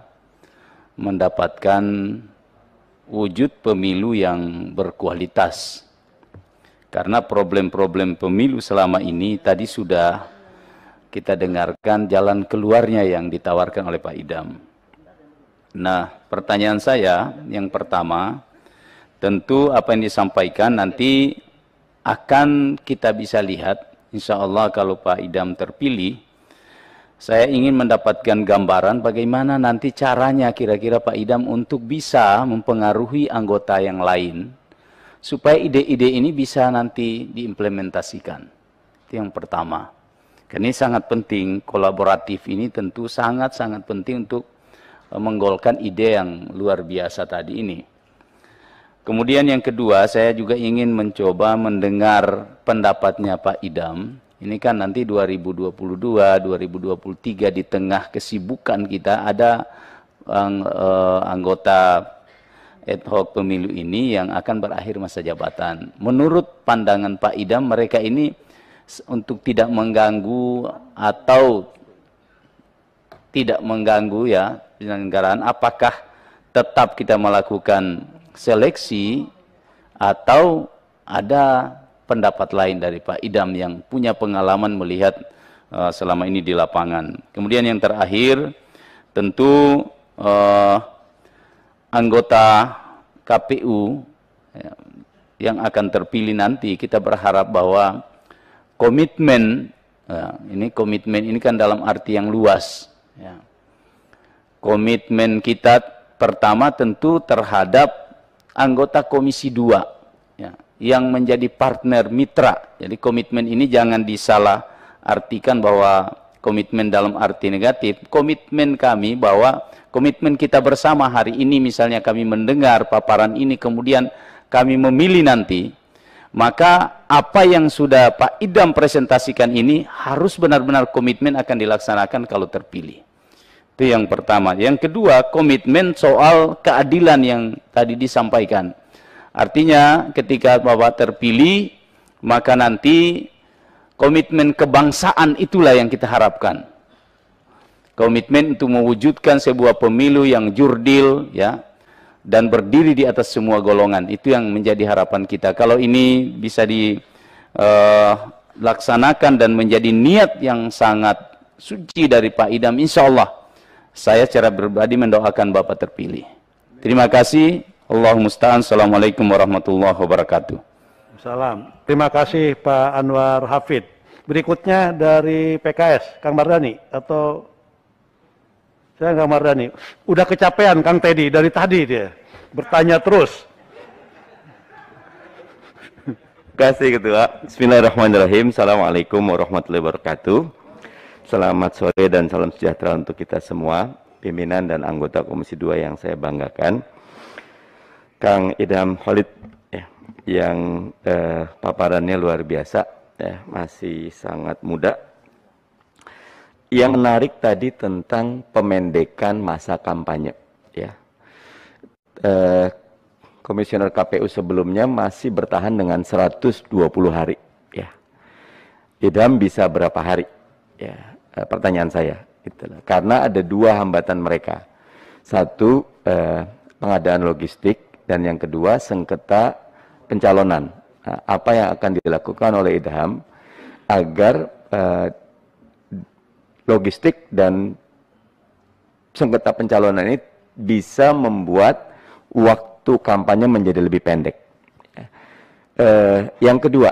mendapatkan wujud pemilu yang berkualitas. Karena problem-problem pemilu selama ini tadi sudah kita dengarkan jalan keluarnya yang ditawarkan oleh Pak Idam. Nah, pertanyaan saya yang pertama, tentu apa yang disampaikan nanti akan kita bisa lihat, insya Allah kalau Pak Idam terpilih, saya ingin mendapatkan gambaran bagaimana nanti caranya kira-kira Pak Idam untuk bisa mempengaruhi anggota yang lain, supaya ide-ide ini bisa nanti diimplementasikan. Itu yang pertama. Karena ini sangat penting, kolaboratif ini tentu sangat-sangat penting untuk menggolkan ide yang luar biasa tadi ini. Kemudian yang kedua, saya juga ingin mencoba mendengar pendapatnya Pak Idam. Ini kan nanti 2022, 2023 di tengah kesibukan kita ada anggota ad hoc pemilu ini yang akan berakhir masa jabatan. Menurut pandangan Pak Idam, mereka ini untuk tidak mengganggu atau tidak mengganggu ya penyelenggaraan, apakah tetap kita melakukan seleksi atau ada pendapat lain dari Pak Idam yang punya pengalaman melihat selama ini di lapangan. Kemudian yang terakhir, tentu anggota KPU yang akan terpilih nanti, kita berharap bahwa komitmen, komitmen ini kan dalam arti yang luas. Ya. Komitmen kita pertama tentu terhadap anggota Komisi 2 ya, yang menjadi partner mitra. Jadi komitmen ini jangan disalah artikan bahwa komitmen dalam arti negatif. Komitmen kami bahwa komitmen kita bersama hari ini, misalnya kami mendengar paparan ini, kemudian kami memilih nanti, maka apa yang sudah Pak Idam presentasikan ini harus benar-benar komitmen akan dilaksanakan kalau terpilih. Itu yang pertama. Yang kedua, komitmen soal keadilan yang tadi disampaikan. Artinya ketika Bapak terpilih, maka nanti komitmen kebangsaan itulah yang kita harapkan. Komitmen untuk mewujudkan sebuah pemilu yang jurdil ya, dan berdiri di atas semua golongan. Itu yang menjadi harapan kita. Kalau ini bisa dilaksanakan dan menjadi niat yang sangat suci dari Pak Idam, insya Allah saya secara pribadi mendoakan Bapak terpilih. Terima kasih. Allahumma musta'an. Assalamualaikum warahmatullahi wabarakatuh. Salam. Terima kasih Pak Anwar Hafid. Berikutnya dari PKS, Kang Mardhani atau saya Kang Mardhani. Udah kecapean Kang Teddy dari tadi dia bertanya terus. Terima kasih Ketua. Bismillahirrahmanirrahim. Assalamualaikum warahmatullahi wabarakatuh. Selamat sore dan salam sejahtera untuk kita semua, pimpinan dan anggota Komisi 2 yang saya banggakan. Kang Idam Khalid ya, yang paparannya luar biasa, ya, masih sangat muda. Yang menarik tadi tentang pemendekan masa kampanye. Ya. Komisioner KPU sebelumnya masih bertahan dengan 120 hari. Ya. Idam bisa berapa hari? Ya. Pertanyaan saya. Itulah. Karena ada dua hambatan mereka. Satu, pengadaan logistik. Dan yang kedua, sengketa pencalonan. Nah, apa yang akan dilakukan oleh Idham agar logistik dan sengketa pencalonan ini bisa membuat waktu kampanye menjadi lebih pendek. Yang kedua,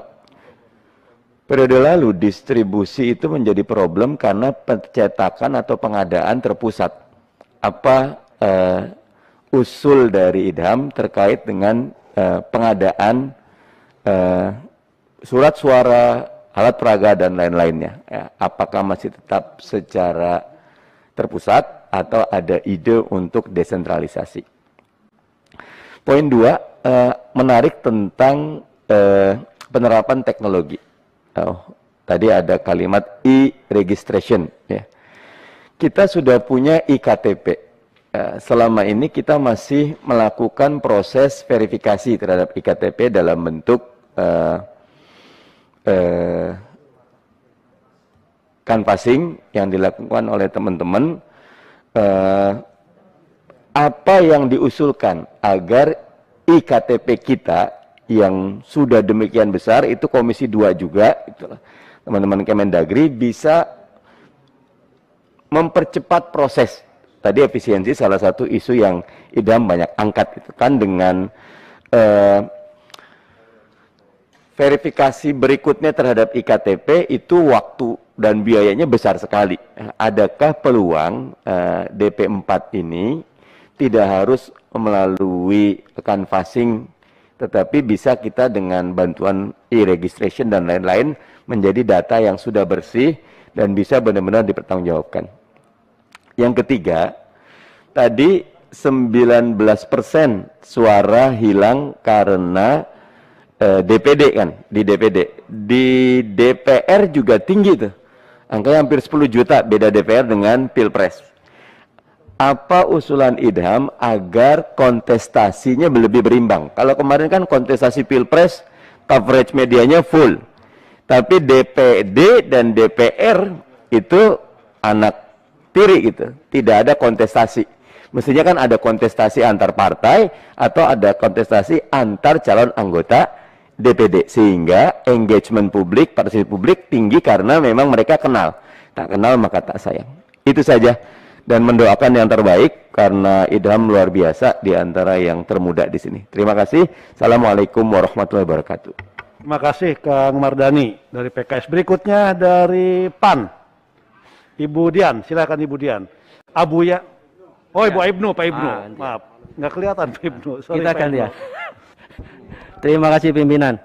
periode lalu distribusi itu menjadi problem karena pencetakan atau pengadaan terpusat. Apa usul dari Idham terkait dengan pengadaan surat suara, alat peraga dan lain-lainnya? Ya, apakah masih tetap secara terpusat atau ada ide untuk desentralisasi? Poin 2, menarik tentang penerapan teknologi. Tadi ada kalimat e-registration. Ya. kita sudah punya IKTP. Selama ini kita masih melakukan proses verifikasi terhadap IKTP dalam bentuk canvassing yang dilakukan oleh teman-teman. Apa yang diusulkan agar IKTP kita yang sudah demikian besar, itu Komisi 2 juga, teman-teman Kemendagri bisa mempercepat proses. Tadi efisiensi salah satu isu yang Idham banyak angkat, itu kan dengan verifikasi berikutnya terhadap IKTP itu waktu dan biayanya besar sekali. Adakah peluang DP4 ini tidak harus melalui canvassing, tetapi bisa kita dengan bantuan e-registration dan lain-lain menjadi data yang sudah bersih dan bisa benar-benar dipertanggungjawabkan. Yang ketiga, tadi 19% suara hilang karena DPD kan, di DPD. Di DPR juga tinggi tuh. Angkanya hampir 10 juta beda DPR dengan Pilpres. Apa usulan Idham agar kontestasinya lebih berimbang? Kalau kemarin kan kontestasi Pilpres, coverage medianya full. Tapi DPD dan DPR itu anak tiri gitu. Tidak ada kontestasi. Mestinya kan ada kontestasi antar partai atau ada kontestasi antar calon anggota DPD. Sehingga engagement publik, partisipasi publik tinggi karena memang mereka kenal. Tak kenal maka tak sayang. Itu saja. Dan mendoakan yang terbaik karena Idham luar biasa di antara yang termuda di sini. Terima kasih. Assalamualaikum warahmatullahi wabarakatuh. Terima kasih Kang Mardani dari PKS. Berikutnya dari PAN. Ibu Dian, silakan Ibu Dian. Abu ya. Oh, Ibu Ibnu, Pak Ibnu. Maaf, nggak kelihatan Pak Ibnu. Sorry, kita Pak kan Ibnu. ya. Terima kasih pimpinan.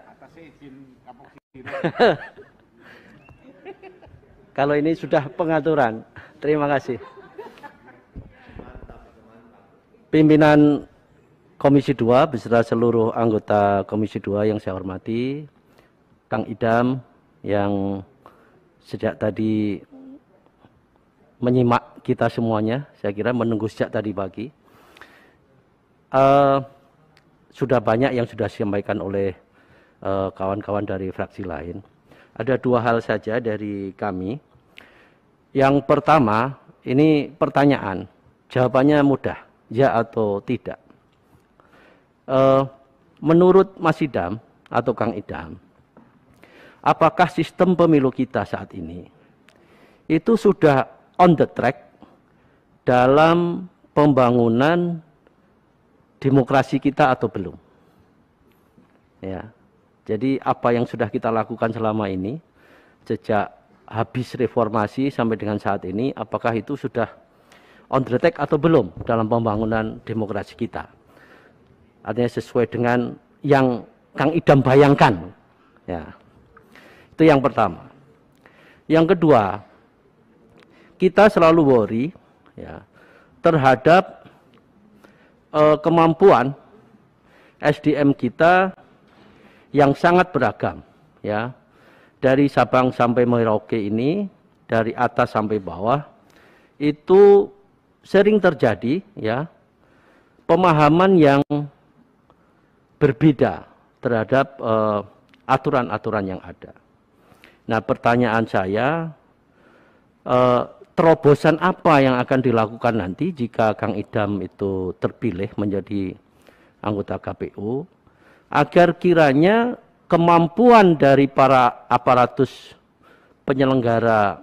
Kalau ini sudah pengaturan. Terima kasih. Pimpinan Komisi 2 beserta seluruh anggota Komisi 2 yang saya hormati, Kang Idham yang sejak tadi menyimak kita semuanya, saya kira menunggu sejak tadi pagi. Sudah banyak yang sudah disampaikan oleh kawan-kawan dari fraksi lain. Ada dua hal saja dari kami. Yang pertama, ini pertanyaan, jawabannya mudah, ya atau tidak. Menurut Mas Idham atau Kang Idham, apakah sistem pemilu kita saat ini itu sudah on the track dalam pembangunan demokrasi kita atau belum? Ya. Jadi apa yang sudah kita lakukan selama ini sejak habis reformasi sampai dengan saat ini, apakah itu sudah on the track atau belum dalam pembangunan demokrasi kita? Artinya sesuai dengan yang Kang Idham bayangkan. Ya. Itu yang pertama. Yang kedua, kita selalu worry ya, terhadap kemampuan SDM kita yang sangat beragam, ya, dari Sabang sampai Merauke ini, dari atas sampai bawah, itu sering terjadi, ya, pemahaman yang berbeda terhadap aturan-aturan yang ada. Nah, pertanyaan saya, terobosan apa yang akan dilakukan nanti jika Kang Idham itu terpilih menjadi anggota KPU, agar kiranya kemampuan dari para aparatus penyelenggara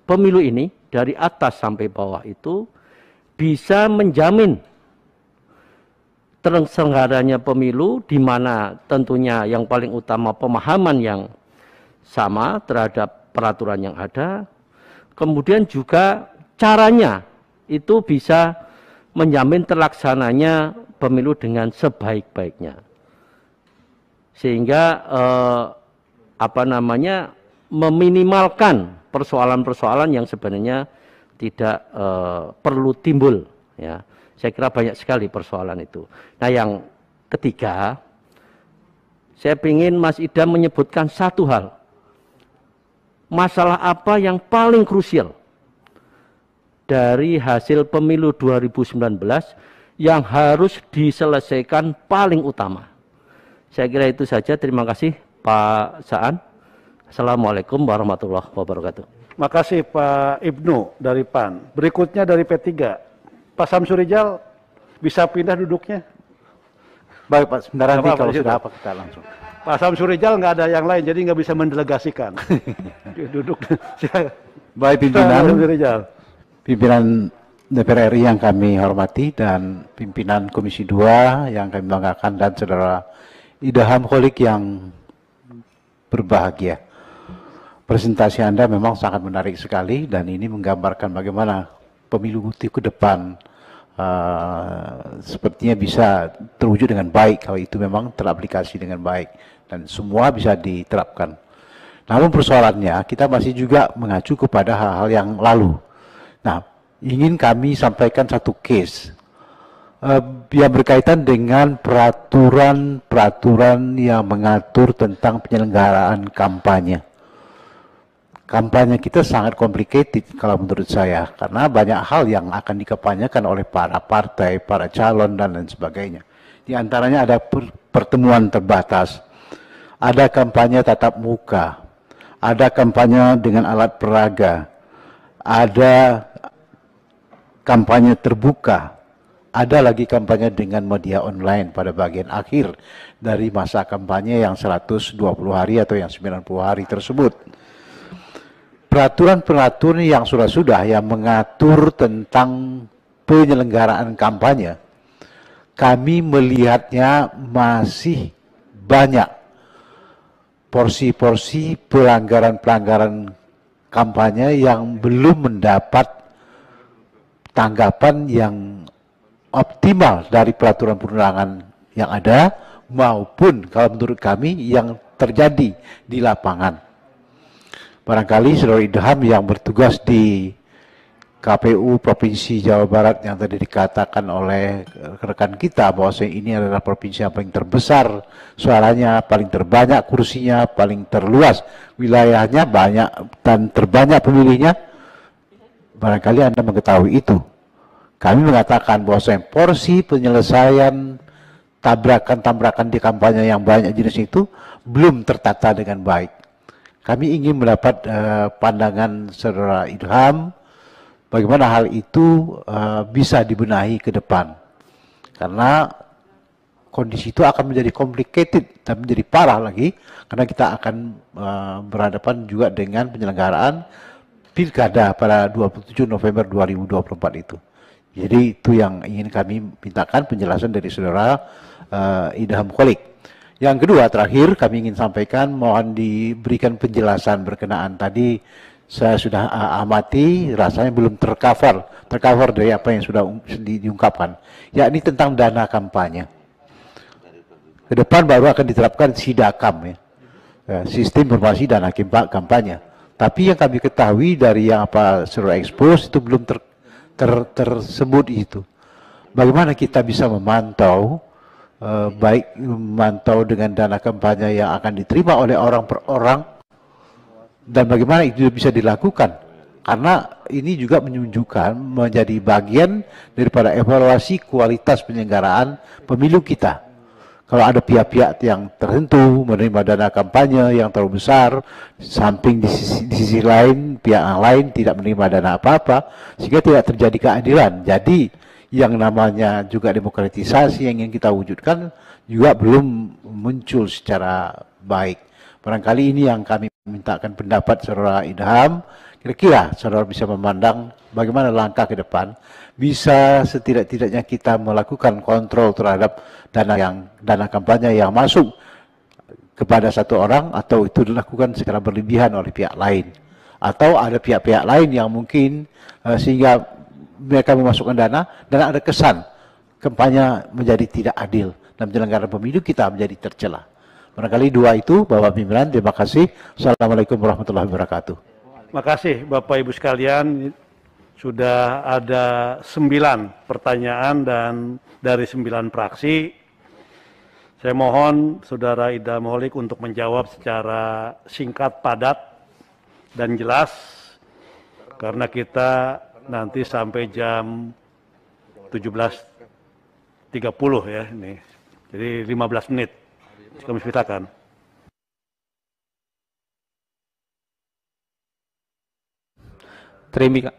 pemilu ini dari atas sampai bawah itu bisa menjamin terselenggaranya pemilu, di mana tentunya yang paling utama pemahaman yang sama terhadap peraturan yang ada, kemudian juga caranya itu bisa menjamin terlaksananya pemilu dengan sebaik-baiknya. Sehingga meminimalkan persoalan-persoalan yang sebenarnya tidak perlu timbul, ya. Saya kira banyak sekali persoalan itu. Nah, yang ketiga, saya ingin Mas Idham menyebutkan satu hal. Masalah apa yang paling krusial dari hasil pemilu 2019 yang harus diselesaikan paling utama. Saya kira itu saja. Terima kasih Pak Saan. Assalamualaikum warahmatullahi wabarakatuh. Makasih Pak Ibnu dari PAN. Berikutnya dari P3. Pak Samsurijal bisa pindah duduknya? Baik Pak, sebentar nanti Apa, kalau Pak, sudah apa kita langsung. Pak Samsurijal nggak ada yang lain, jadi nggak bisa mendelegasikan. Duduk. Baik pimpinan DPR RI yang kami hormati dan pimpinan Komisi 2 yang kami banggakan dan saudara Idham Kholik yang berbahagia. Presentasi Anda memang sangat menarik sekali dan ini menggambarkan bagaimana pemilu ke depan sepertinya bisa terwujud dengan baik kalau itu memang teraplikasi dengan baik dan semua bisa diterapkan. Namun persoalannya kita masih juga mengacu kepada hal-hal yang lalu. Nah, ingin kami sampaikan satu case yang berkaitan dengan peraturan yang mengatur tentang penyelenggaraan kampanye. Kampanye kita sangat complicated kalau menurut saya, karena banyak hal yang akan dikampanyekan oleh para partai, para calon, dan lain sebagainya. Di antaranya ada pertemuan terbatas, ada kampanye tatap muka, ada kampanye dengan alat peraga, ada kampanye terbuka, ada lagi kampanye dengan media online pada bagian akhir dari masa kampanye yang 120 hari atau yang 90 hari tersebut. Peraturan-peraturan yang sudah yang mengatur tentang penyelenggaraan kampanye, kami melihatnya masih banyak porsi-porsi pelanggaran-pelanggaran kampanye yang belum mendapat tanggapan yang optimal dari peraturan perundangan yang ada maupun kalau menurut kami yang terjadi di lapangan. Barangkali saudara Idham yang bertugas di KPU Provinsi Jawa Barat yang tadi dikatakan oleh rekan kita bahwa ini adalah provinsi yang paling terbesar suaranya, paling terbanyak kursinya, paling terluas wilayahnya, banyak dan terbanyak pemilihnya. Barangkali Anda mengetahui itu. Kami mengatakan bahwa porsi penyelesaian tabrakan-tabrakan di kampanye yang banyak jenis itu belum tertata dengan baik. Kami ingin mendapat pandangan saudara Idham bagaimana hal itu bisa dibenahi ke depan. Karena kondisi itu akan menjadi complicated dan menjadi parah lagi karena kita akan berhadapan juga dengan penyelenggaraan pilkada pada 27 November 2024 itu. Jadi itu yang ingin kami mintakan penjelasan dari saudara Idham Kholik. Yang kedua, terakhir kami ingin sampaikan, mohon diberikan penjelasan berkenaan tadi saya sudah amati, rasanya belum tercover dari apa yang sudah diungkapkan, yakni tentang dana kampanye. Ke depan baru akan diterapkan SIDAKAM, ya, Sistem Informasi Dana Kampanye. Tapi yang kami ketahui dari yang apa saudara expose itu belum tersebut itu. Bagaimana kita bisa memantau baik memantau dengan dana kampanye yang akan diterima oleh orang per orang dan bagaimana itu bisa dilakukan, karena ini juga menunjukkan menjadi bagian daripada evaluasi kualitas penyelenggaraan pemilu kita. Kalau ada pihak-pihak yang tertentu menerima dana kampanye yang terlalu besar, samping di sisi lain pihak yang lain tidak menerima dana apa-apa, sehingga tidak terjadi keadilan. Jadi yang namanya juga demokratisasi yang ingin kita wujudkan juga belum muncul secara baik. Barangkali ini yang kami mintakan pendapat saudara Idham. Kira-kira saudara bisa memandang bagaimana langkah ke depan bisa setidak-tidaknya kita melakukan kontrol terhadap dana kampanye yang masuk kepada satu orang atau itu dilakukan secara berlebihan oleh pihak lain. Atau ada pihak-pihak lain yang mungkin sehingga mereka memasukkan dana dan ada kesan kampanye menjadi tidak adil dan penyelenggaraan pemilu kita menjadi tercela. Barangkali dua itu, Bapak Pimpinan, terima kasih. Assalamualaikum warahmatullahi wabarakatuh. Terima kasih Bapak Ibu sekalian. Sudah ada 9 pertanyaan dan dari 9 fraksi. Saya mohon Saudara Idham Kholik untuk menjawab secara singkat, padat, dan jelas karena kita nanti sampai jam 17.30 ya ini. Jadi 15 menit kami ceritakan.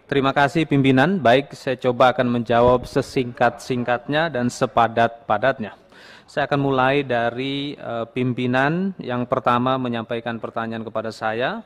Terima kasih pimpinan. Baik, saya coba akan menjawab sesingkat-singkatnya dan sepadat-padatnya. Saya akan mulai dari pimpinan yang pertama menyampaikan pertanyaan kepada saya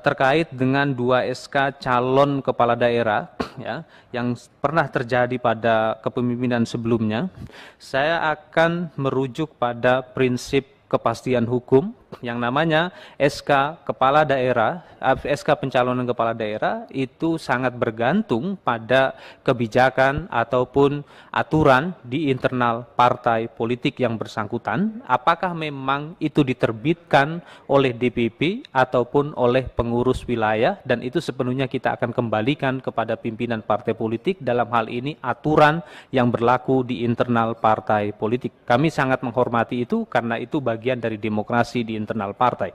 terkait dengan 2 SK calon kepala daerah ya, yang pernah terjadi pada kepemimpinan sebelumnya. Saya akan merujuk pada prinsip kepastian hukum yang namanya SK kepala daerah, SK pencalonan kepala daerah itu sangat bergantung pada kebijakan ataupun aturan di internal partai politik yang bersangkutan, apakah memang itu diterbitkan oleh DPP ataupun oleh pengurus wilayah, dan itu sepenuhnya kita akan kembalikan kepada pimpinan partai politik, dalam hal ini aturan yang berlaku di internal partai politik. Kami sangat menghormati itu karena itu bagian dari demokrasi di internal partai.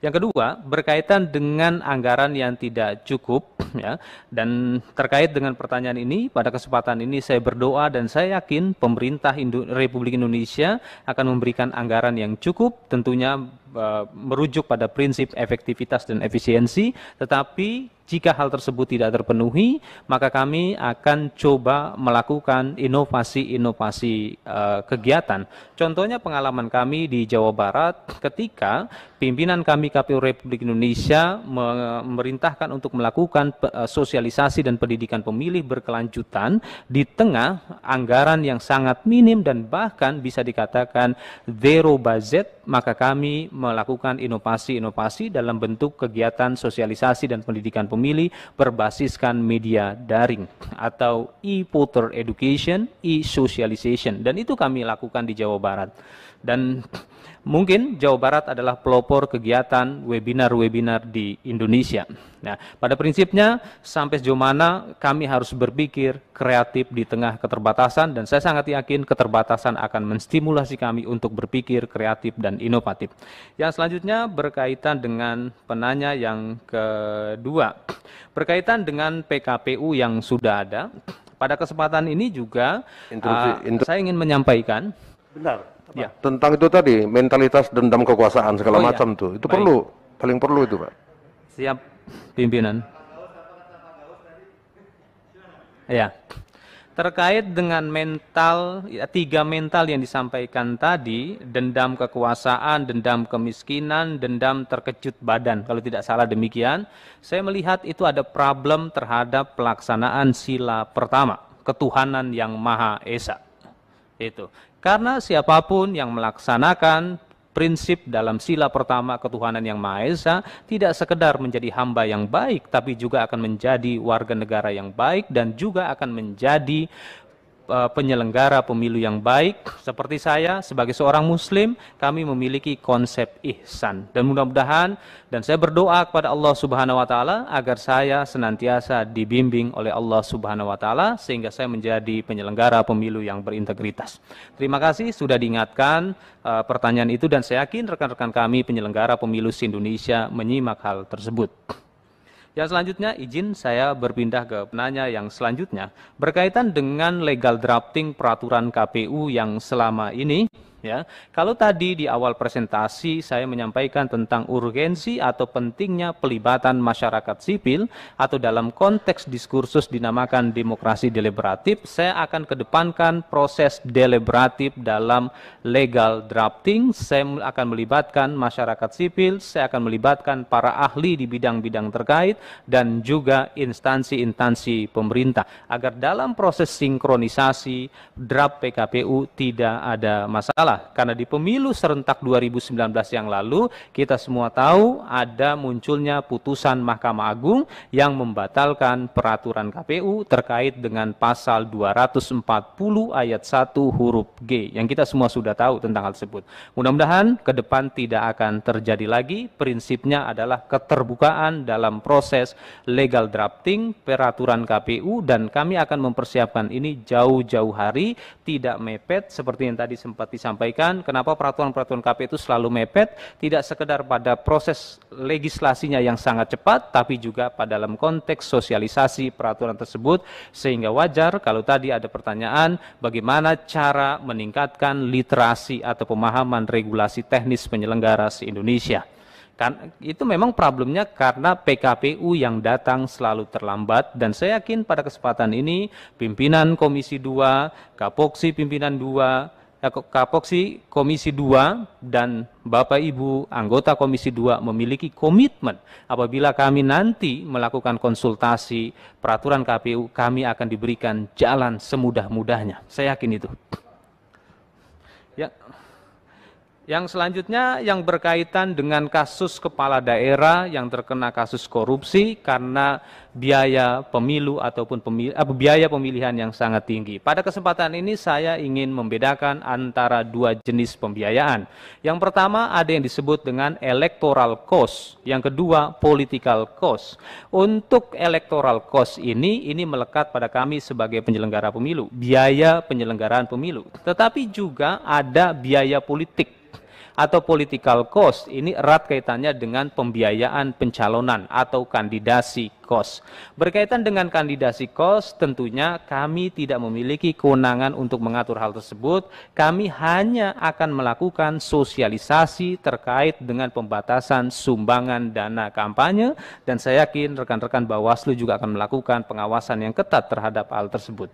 Yang kedua, berkaitan dengan anggaran yang tidak cukup ya, dan terkait dengan pertanyaan ini, pada kesempatan ini saya berdoa dan saya yakin pemerintah Republik Indonesia akan memberikan anggaran yang cukup, tentunya merujuk pada prinsip efektivitas dan efisiensi, tetapi jika hal tersebut tidak terpenuhi, maka kami akan coba melakukan inovasi-inovasi kegiatan. Contohnya pengalaman kami di Jawa Barat ketika pimpinan kami KPU Republik Indonesia memerintahkan untuk melakukan sosialisasi dan pendidikan pemilih berkelanjutan di tengah anggaran yang sangat minim dan bahkan bisa dikatakan zero budget, maka kami melakukan inovasi-inovasi dalam bentuk kegiatan sosialisasi dan pendidikan pemilih berbasiskan media daring atau e-voter education, e-socialization, dan itu kami lakukan di Jawa Barat. Dan mungkin Jawa Barat adalah pelopor kegiatan webinar-webinar di Indonesia. Nah, pada prinsipnya sampai sejauh mana kami harus berpikir kreatif di tengah keterbatasan, dan saya sangat yakin keterbatasan akan menstimulasi kami untuk berpikir kreatif dan inovatif. Yang selanjutnya berkaitan dengan penanya yang kedua, berkaitan dengan PKPU yang sudah ada. Pada kesempatan ini juga saya ingin menyampaikan ya, tentang itu tadi, mentalitas dendam kekuasaan segala macam tuh. Itu perlu, paling perlu itu, Pak. Siap, pimpinan. Ya. Terkait dengan mental, ya, 3 mental yang disampaikan tadi, dendam kekuasaan, dendam kemiskinan, dendam terkejut badan, kalau tidak salah demikian, saya melihat itu ada problem terhadap pelaksanaan sila pertama, ketuhanan yang Maha Esa. Itu. Karena siapapun yang melaksanakan prinsip dalam sila pertama ketuhanan yang Maha Esa tidak sekedar menjadi hamba yang baik, tapi juga akan menjadi warga negara yang baik dan juga akan menjadi penyelenggara pemilu yang baik. Seperti saya sebagai seorang muslim, kami memiliki konsep ihsan, dan mudah-mudahan dan saya berdoa kepada Allah Subhanahu wa taala agar saya senantiasa dibimbing oleh Allah Subhanahu wa taala sehingga saya menjadi penyelenggara pemilu yang berintegritas. Terima kasih sudah diingatkan pertanyaan itu, dan saya yakin rekan-rekan kami penyelenggara pemilu se-Indonesia menyimak hal tersebut. Yang selanjutnya, izin saya berpindah ke penanya yang selanjutnya. Berkaitan dengan legal drafting peraturan KPU yang selama ini, ya, kalau tadi di awal presentasi saya menyampaikan tentang urgensi atau pentingnya pelibatan masyarakat sipil, atau dalam konteks diskursus dinamakan demokrasi deliberatif, saya akan kedepankan proses deliberatif dalam legal drafting. Saya akan melibatkan masyarakat sipil, saya akan melibatkan para ahli di bidang-bidang terkait, dan juga instansi-instansi pemerintah, agar dalam proses sinkronisasi draft PKPU tidak ada masalah. Karena di pemilu serentak 2019 yang lalu, kita semua tahu ada munculnya putusan Mahkamah Agung yang membatalkan peraturan KPU terkait dengan pasal 240 ayat 1 huruf G, yang kita semua sudah tahu tentang hal tersebut. Mudah-mudahan ke depan tidak akan terjadi lagi. Prinsipnya adalah keterbukaan dalam proses legal drafting peraturan KPU, dan kami akan mempersiapkan ini jauh-jauh hari, tidak mepet seperti yang tadi sempat disampaikan sampaikan, kenapa peraturan-peraturan KPU itu selalu mepet, tidak sekedar pada proses legislasinya yang sangat cepat, tapi juga pada dalam konteks sosialisasi peraturan tersebut, sehingga wajar kalau tadi ada pertanyaan bagaimana cara meningkatkan literasi atau pemahaman regulasi teknis penyelenggara se-Indonesia. Kan itu memang problemnya karena PKPU yang datang selalu terlambat, dan saya yakin pada kesempatan ini pimpinan Komisi 2, Kapoksi pimpinan 2, Kapoksi Komisi 2 dan Bapak Ibu anggota Komisi 2 memiliki komitmen apabila kami nanti melakukan konsultasi peraturan KPU, kami akan diberikan jalan semudah-mudahnya. Saya yakin itu. Ya. Yang selanjutnya yang berkaitan dengan kasus kepala daerah yang terkena kasus korupsi karena biaya pemilu ataupun biaya pemilihan yang sangat tinggi. Pada kesempatan ini saya ingin membedakan antara dua jenis pembiayaan. Yang pertama ada yang disebut dengan electoral cost, yang kedua political cost. Untuk electoral cost ini melekat pada kami sebagai penyelenggara pemilu, biaya penyelenggaraan pemilu. Tetapi juga ada biaya politik atau political cost, ini erat kaitannya dengan pembiayaan pencalonan atau kandidasi cost. Berkaitan dengan kandidasi cost, tentunya kami tidak memiliki kewenangan untuk mengatur hal tersebut. Kami hanya akan melakukan sosialisasi terkait dengan pembatasan sumbangan dana kampanye, dan saya yakin rekan-rekan Bawaslu juga akan melakukan pengawasan yang ketat terhadap hal tersebut.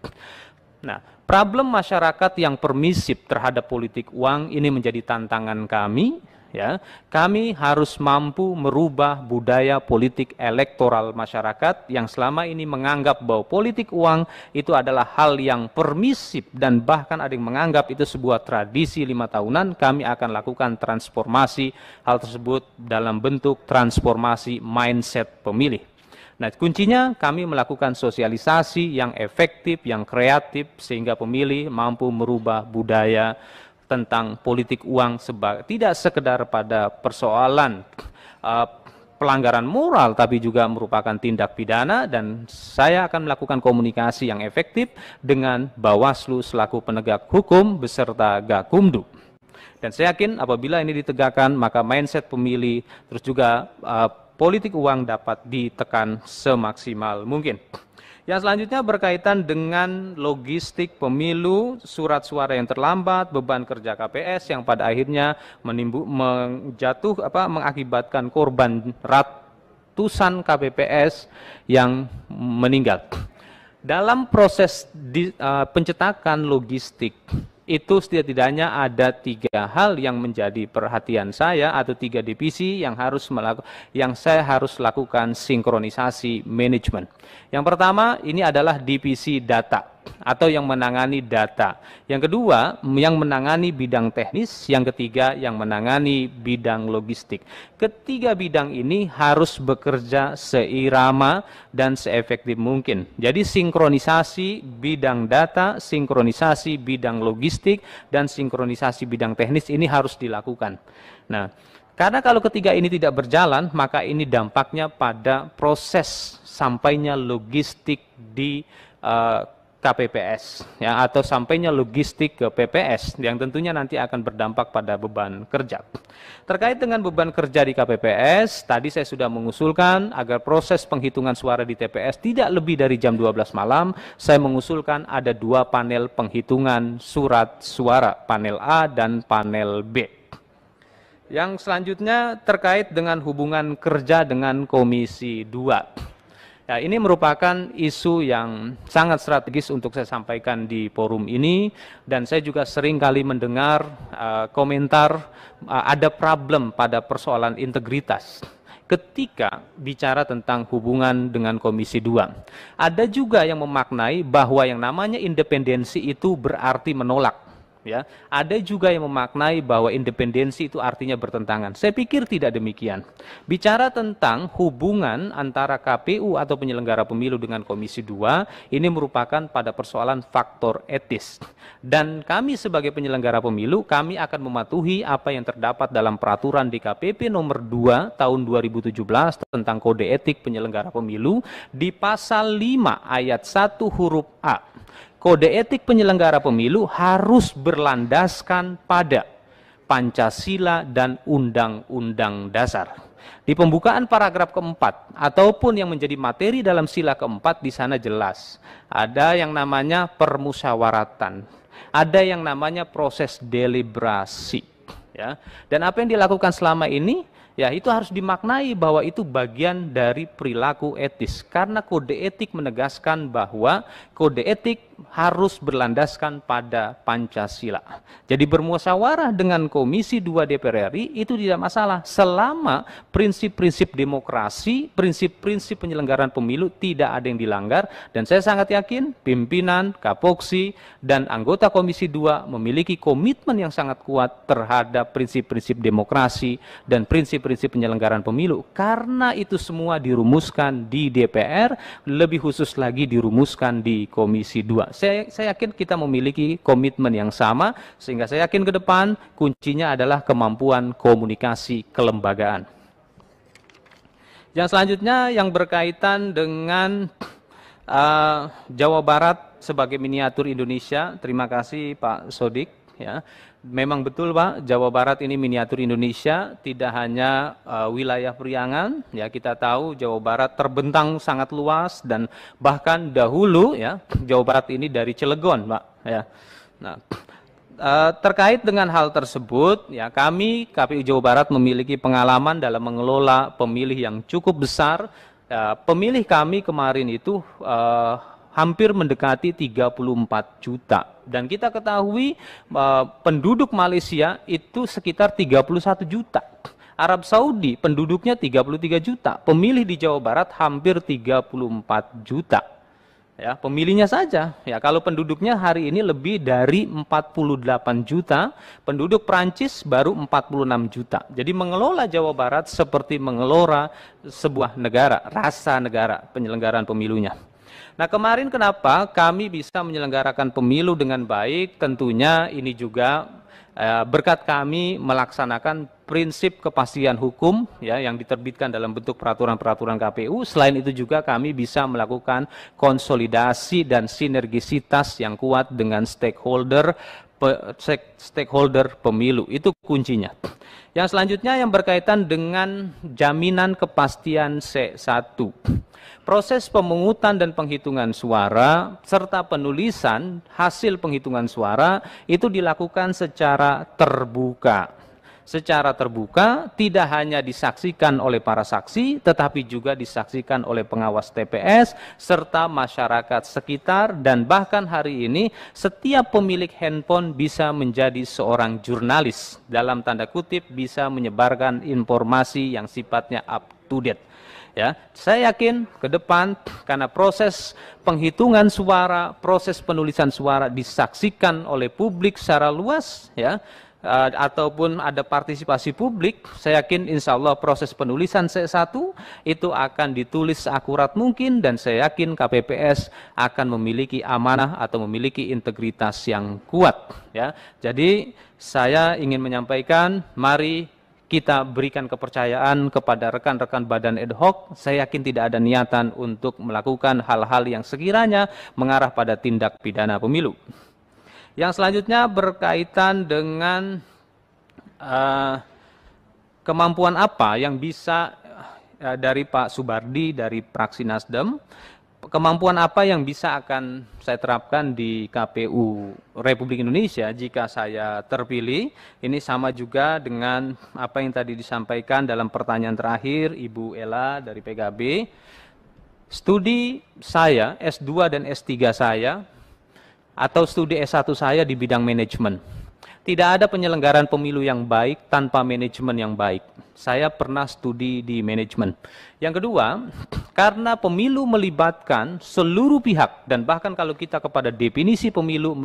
Nah, problem masyarakat yang permisif terhadap politik uang ini menjadi tantangan kami. Ya, kami harus mampu merubah budaya politik elektoral masyarakat yang selama ini menganggap bahwa politik uang itu adalah hal yang permisif dan bahkan ada yang menganggap itu sebuah tradisi 5 tahunan. Kami akan lakukan transformasi hal tersebut dalam bentuk transformasi mindset pemilih. Nah, kuncinya kami melakukan sosialisasi yang efektif, yang kreatif, sehingga pemilih mampu merubah budaya tentang politik uang tidak sekedar pada persoalan pelanggaran moral, tapi juga merupakan tindak pidana, dan saya akan melakukan komunikasi yang efektif dengan Bawaslu selaku penegak hukum beserta Gakumdu. Dan saya yakin apabila ini ditegakkan, maka mindset pemilih terus juga politik uang dapat ditekan semaksimal mungkin. Yang selanjutnya berkaitan dengan logistik pemilu, surat suara yang terlambat, beban kerja KPS yang pada akhirnya mengakibatkan korban ratusan KPPS yang meninggal. Dalam proses pencetakan logistik itu setidaknya ada 3 hal yang menjadi perhatian saya atau 3 divisi yang saya harus lakukan sinkronisasi manajemen. Yang pertama ini adalah divisi data atau yang menangani data. Yang kedua yang menangani bidang teknis, yang ketiga yang menangani bidang logistik. Ketiga bidang ini harus bekerja seirama dan seefektif mungkin. Jadi sinkronisasi bidang data, sinkronisasi bidang logistik, dan sinkronisasi bidang teknis ini harus dilakukan. Nah, karena kalau ketiga ini tidak berjalan, maka ini dampaknya pada proses sampainya logistik di KPPS, ya, atau sampainya logistik ke PPS yang tentunya nanti akan berdampak pada beban kerja. Terkait dengan beban kerja di KPPS, tadi saya sudah mengusulkan agar proses penghitungan suara di TPS tidak lebih dari jam 12 malam. Saya mengusulkan ada 2 panel penghitungan surat suara, panel A dan panel B. Yang selanjutnya terkait dengan hubungan kerja dengan Komisi 2. Ya, ini merupakan isu yang sangat strategis untuk saya sampaikan di forum ini, dan saya juga sering kali mendengar komentar ada problem pada persoalan integritas ketika bicara tentang hubungan dengan Komisi 2. Ada juga yang memaknai bahwa yang namanya independensi itu berarti menolak. Ya, ada juga yang memaknai bahwa independensi itu artinya bertentangan. Saya pikir tidak demikian. Bicara tentang hubungan antara KPU atau penyelenggara pemilu dengan Komisi 2, ini merupakan pada persoalan faktor etis. Dan kami sebagai penyelenggara pemilu, kami akan mematuhi apa yang terdapat dalam peraturan DKPP nomor 2 tahun 2017 tentang kode etik penyelenggara pemilu di pasal 5 ayat 1 huruf A. kode etik penyelenggara pemilu harus berlandaskan pada Pancasila dan Undang-Undang Dasar. Di pembukaan paragraf keempat ataupun yang menjadi materi dalam sila keempat di sana jelas ada yang namanya permusyawaratan, ada yang namanya proses deliberasi, ya. Dan apa yang dilakukan selama ini, ya itu harus dimaknai bahwa itu bagian dari perilaku etis, karena kode etik menegaskan bahwa kode etik harus berlandaskan pada Pancasila. Jadi bermusyawarah dengan Komisi 2 DPR RI itu tidak masalah selama prinsip-prinsip demokrasi, prinsip-prinsip penyelenggaraan pemilu tidak ada yang dilanggar, dan saya sangat yakin pimpinan, Kapoksi, dan anggota Komisi 2 memiliki komitmen yang sangat kuat terhadap prinsip-prinsip demokrasi dan prinsip-prinsip penyelenggaraan pemilu, karena itu semua dirumuskan di DPR, lebih khusus lagi dirumuskan di Komisi 2. Saya yakin kita memiliki komitmen yang sama, sehingga saya yakin ke depan kuncinya adalah kemampuan komunikasi kelembagaan. Yang selanjutnya yang berkaitan dengan Jawa Barat sebagai miniatur Indonesia. Terima kasih Pak Sodik. Ya, memang betul Pak, Jawa Barat ini miniatur Indonesia, tidak hanya wilayah Priangan. Ya, kita tahu Jawa Barat terbentang sangat luas, dan bahkan dahulu ya Jawa Barat ini dari Cilegon, Pak. Ya, nah terkait dengan hal tersebut, ya kami KPU Jawa Barat memiliki pengalaman dalam mengelola pemilih yang cukup besar. Pemilih kami kemarin itu hampir mendekati 34 juta. Dan kita ketahui penduduk Malaysia itu sekitar 31 juta. Arab Saudi penduduknya 33 juta. Pemilih di Jawa Barat hampir 34 juta. Ya, pemilihnya saja. Ya, kalau penduduknya hari ini lebih dari 48 juta, penduduk Prancis baru 46 juta. Jadi mengelola Jawa Barat seperti mengelola sebuah negara, rasa negara penyelenggaraan pemilunya. Nah, kemarin kenapa kami bisa menyelenggarakan pemilu dengan baik? Tentunya ini juga berkat kami melaksanakan prinsip kepastian hukum ya yang diterbitkan dalam bentuk peraturan-peraturan KPU. Selain itu juga kami bisa melakukan konsolidasi dan sinergisitas yang kuat dengan stakeholder pemilu. Itu kuncinya. Yang selanjutnya yang berkaitan dengan jaminan kepastian C1. Proses pemungutan dan penghitungan suara serta penulisan hasil penghitungan suara itu dilakukan secara terbuka. Secara terbuka tidak hanya disaksikan oleh para saksi, tetapi juga disaksikan oleh pengawas TPS serta masyarakat sekitar, dan bahkan hari ini setiap pemilik handphone bisa menjadi seorang jurnalis, dalam tanda kutip bisa menyebarkan informasi yang sifatnya up to date. Ya, saya yakin ke depan karena proses penghitungan suara, proses penulisan suara disaksikan oleh publik secara luas, ya, ataupun ada partisipasi publik, saya yakin insya Allah proses penulisan C1 itu akan ditulis seakurat mungkin, dan saya yakin KPPS akan memiliki amanah atau memiliki integritas yang kuat. Ya, jadi saya ingin menyampaikan, mari kita berikan kepercayaan kepada rekan-rekan badan ad hoc. Saya yakin tidak ada niatan untuk melakukan hal-hal yang sekiranya mengarah pada tindak pidana pemilu. Yang selanjutnya berkaitan dengan kemampuan apa yang bisa dari Pak Subardi dari fraksi Nasdem, kemampuan apa yang bisa akan saya terapkan di KPU Republik Indonesia jika saya terpilih. Ini sama juga dengan apa yang tadi disampaikan dalam pertanyaan terakhir Ibu Ella dari PKB. Studi saya, S2 dan S3 saya, atau studi S1 saya di bidang manajemen. Tidak ada penyelenggaraan pemilu yang baik tanpa manajemen yang baik. Saya pernah studi di manajemen. Yang kedua, karena pemilu melibatkan seluruh pihak, dan bahkan kalau kita kepada definisi pemilu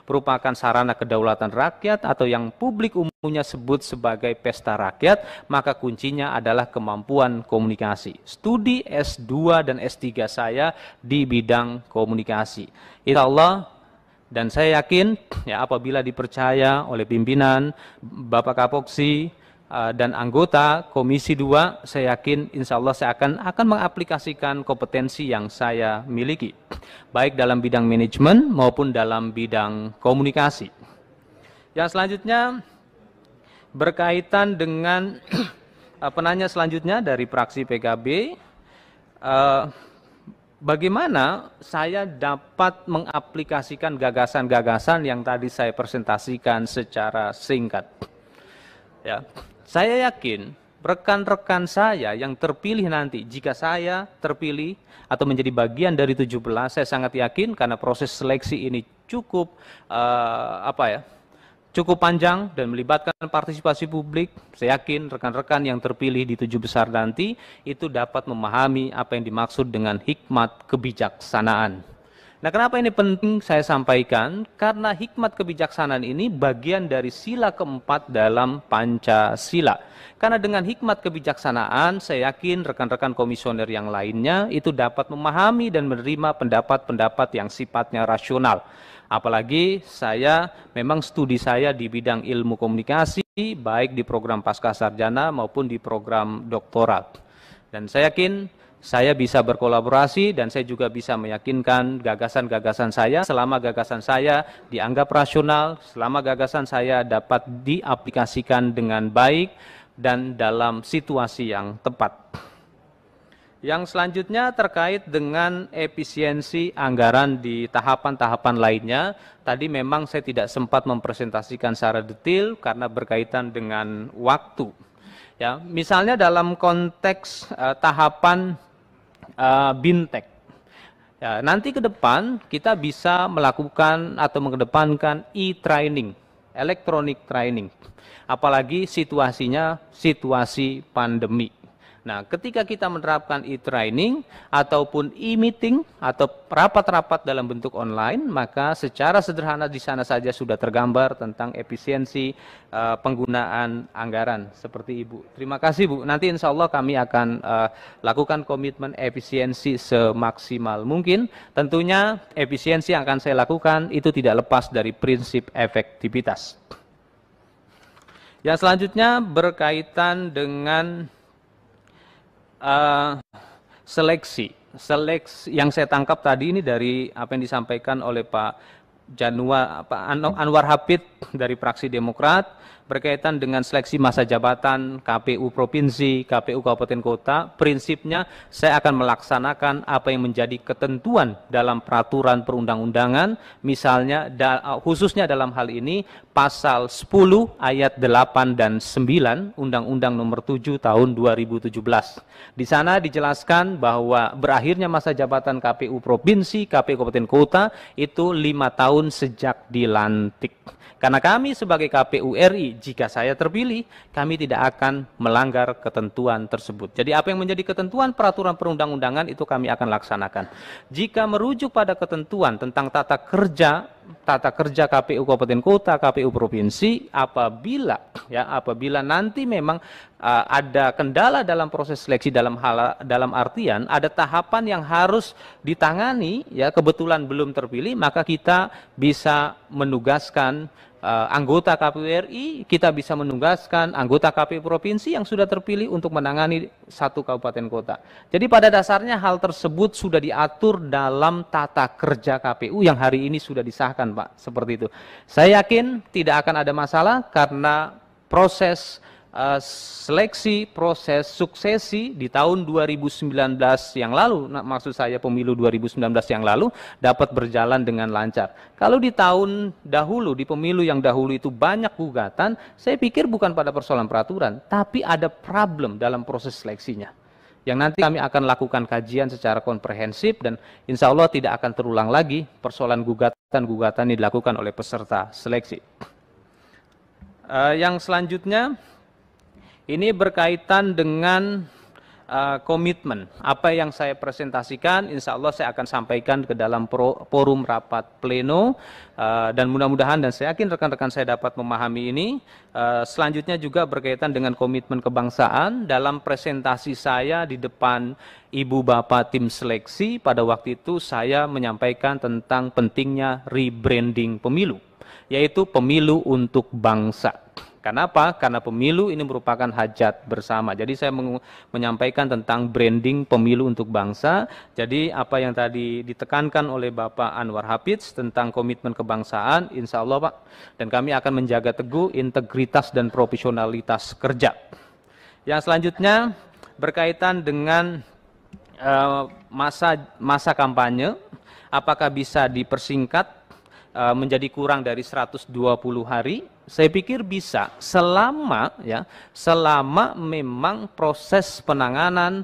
merupakan sarana kedaulatan rakyat atau yang publik umumnya sebut sebagai pesta rakyat, maka kuncinya adalah kemampuan komunikasi. Studi S2 dan S3 saya di bidang komunikasi. Insya Allah. Dan saya yakin ya apabila dipercaya oleh pimpinan, Bapak Kapoksi, dan anggota Komisi 2, saya yakin insya Allah saya akan mengaplikasikan kompetensi yang saya miliki, baik dalam bidang manajemen maupun dalam bidang komunikasi. Yang selanjutnya berkaitan dengan penanya selanjutnya dari fraksi PKB, bagaimana saya dapat mengaplikasikan gagasan-gagasan yang tadi saya presentasikan secara singkat. Ya, saya yakin rekan-rekan saya yang terpilih nanti, jika saya terpilih atau menjadi bagian dari 17, saya sangat yakin karena proses seleksi ini cukup cukup panjang dan melibatkan partisipasi publik. Saya yakin rekan-rekan yang terpilih di 7 besar nanti itu dapat memahami apa yang dimaksud dengan hikmat kebijaksanaan. Nah, kenapa ini penting saya sampaikan? Karena hikmat kebijaksanaan ini bagian dari sila keempat dalam Pancasila. Karena dengan hikmat kebijaksanaan, saya yakin rekan-rekan komisioner yang lainnya itu dapat memahami dan menerima pendapat-pendapat yang sifatnya rasional. Apalagi saya memang studi saya di bidang ilmu komunikasi, baik di program Pascasarjana maupun di program doktorat. Dan saya yakin saya bisa berkolaborasi dan saya juga bisa meyakinkan gagasan-gagasan saya selama gagasan saya dianggap rasional, selama gagasan saya dapat diaplikasikan dengan baik dan dalam situasi yang tepat. Yang selanjutnya terkait dengan efisiensi anggaran di tahapan-tahapan lainnya. Tadi memang saya tidak sempat mempresentasikan secara detail karena berkaitan dengan waktu. Ya, misalnya dalam konteks tahapan Bintek. Ya, nanti ke depan kita bisa melakukan atau mengedepankan e-training, electronic training. Apalagi situasinya situasi pandemi. Nah, ketika kita menerapkan e-training ataupun e-meeting atau rapat-rapat dalam bentuk online, maka secara sederhana di sana saja sudah tergambar tentang efisiensi penggunaan anggaran seperti Ibu. Terima kasih Bu. Nanti insya Allah kami akan lakukan komitmen efisiensi semaksimal mungkin. Tentunya efisiensi yang akan saya lakukan itu tidak lepas dari prinsip efektivitas. Yang selanjutnya berkaitan dengan seleksi yang saya tangkap tadi ini dari apa yang disampaikan oleh Pak Anwar Hafid dari fraksi Demokrat berkaitan dengan seleksi masa jabatan KPU Provinsi, KPU Kabupaten Kota. Prinsipnya saya akan melaksanakan apa yang menjadi ketentuan dalam peraturan perundang-undangan, misalnya khususnya dalam hal ini pasal 10 ayat 8 dan 9 Undang-Undang Nomor 7 Tahun 2017. Di sana dijelaskan bahwa berakhirnya masa jabatan KPU Provinsi, KPU Kabupaten Kota itu 5 tahun sejak dilantik. Karena kami sebagai KPU RI, jika saya terpilih, kami tidak akan melanggar ketentuan tersebut. Jadi apa yang menjadi ketentuan peraturan perundang-undangan itu kami akan laksanakan. Jika merujuk pada ketentuan tentang tata kerja KPU Kabupaten Kota, KPU Provinsi, apabila nanti memang ada kendala dalam proses seleksi dalam artian ada tahapan yang harus ditangani, ya kebetulan belum terpilih, maka kita bisa menugaskan anggota KPU RI, kita bisa menugaskan anggota KPU Provinsi yang sudah terpilih untuk menangani satu kabupaten kota. Jadi pada dasarnya hal tersebut sudah diatur dalam tata kerja KPU yang hari ini sudah disahkan, Pak. Seperti itu. Saya yakin tidak akan ada masalah karena proses seleksi, proses suksesi di tahun 2019 yang lalu, maksud saya pemilu 2019 yang lalu dapat berjalan dengan lancar. Kalau di tahun dahulu, di pemilu yang dahulu itu banyak gugatan, saya pikir bukan pada persoalan peraturan, tapi ada problem dalam proses seleksinya. Yang nanti kami akan lakukan kajian secara komprehensif dan insya Allah tidak akan terulang lagi persoalan gugatan-gugatan yang dilakukan oleh peserta seleksi. Yang selanjutnya, ini berkaitan dengan komitmen. Apa yang saya presentasikan, insya Allah saya akan sampaikan ke dalam forum rapat pleno, dan mudah-mudahan dan saya yakin rekan-rekan saya dapat memahami ini. Selanjutnya juga berkaitan dengan komitmen kebangsaan. Dalam presentasi saya di depan Ibu Bapak tim seleksi, pada waktu itu saya menyampaikan tentang pentingnya rebranding pemilu, yaitu pemilu untuk bangsa. Kenapa? Karena pemilu ini merupakan hajat bersama. Jadi saya menyampaikan tentang branding pemilu untuk bangsa. Jadi apa yang tadi ditekankan oleh Bapak Anwar Hafidz tentang komitmen kebangsaan, insya Allah Pak, dan kami akan menjaga teguh integritas dan profesionalitas kerja. Yang selanjutnya berkaitan dengan masa kampanye, apakah bisa dipersingkat menjadi kurang dari 120 hari? Saya pikir bisa, selama memang proses penanganan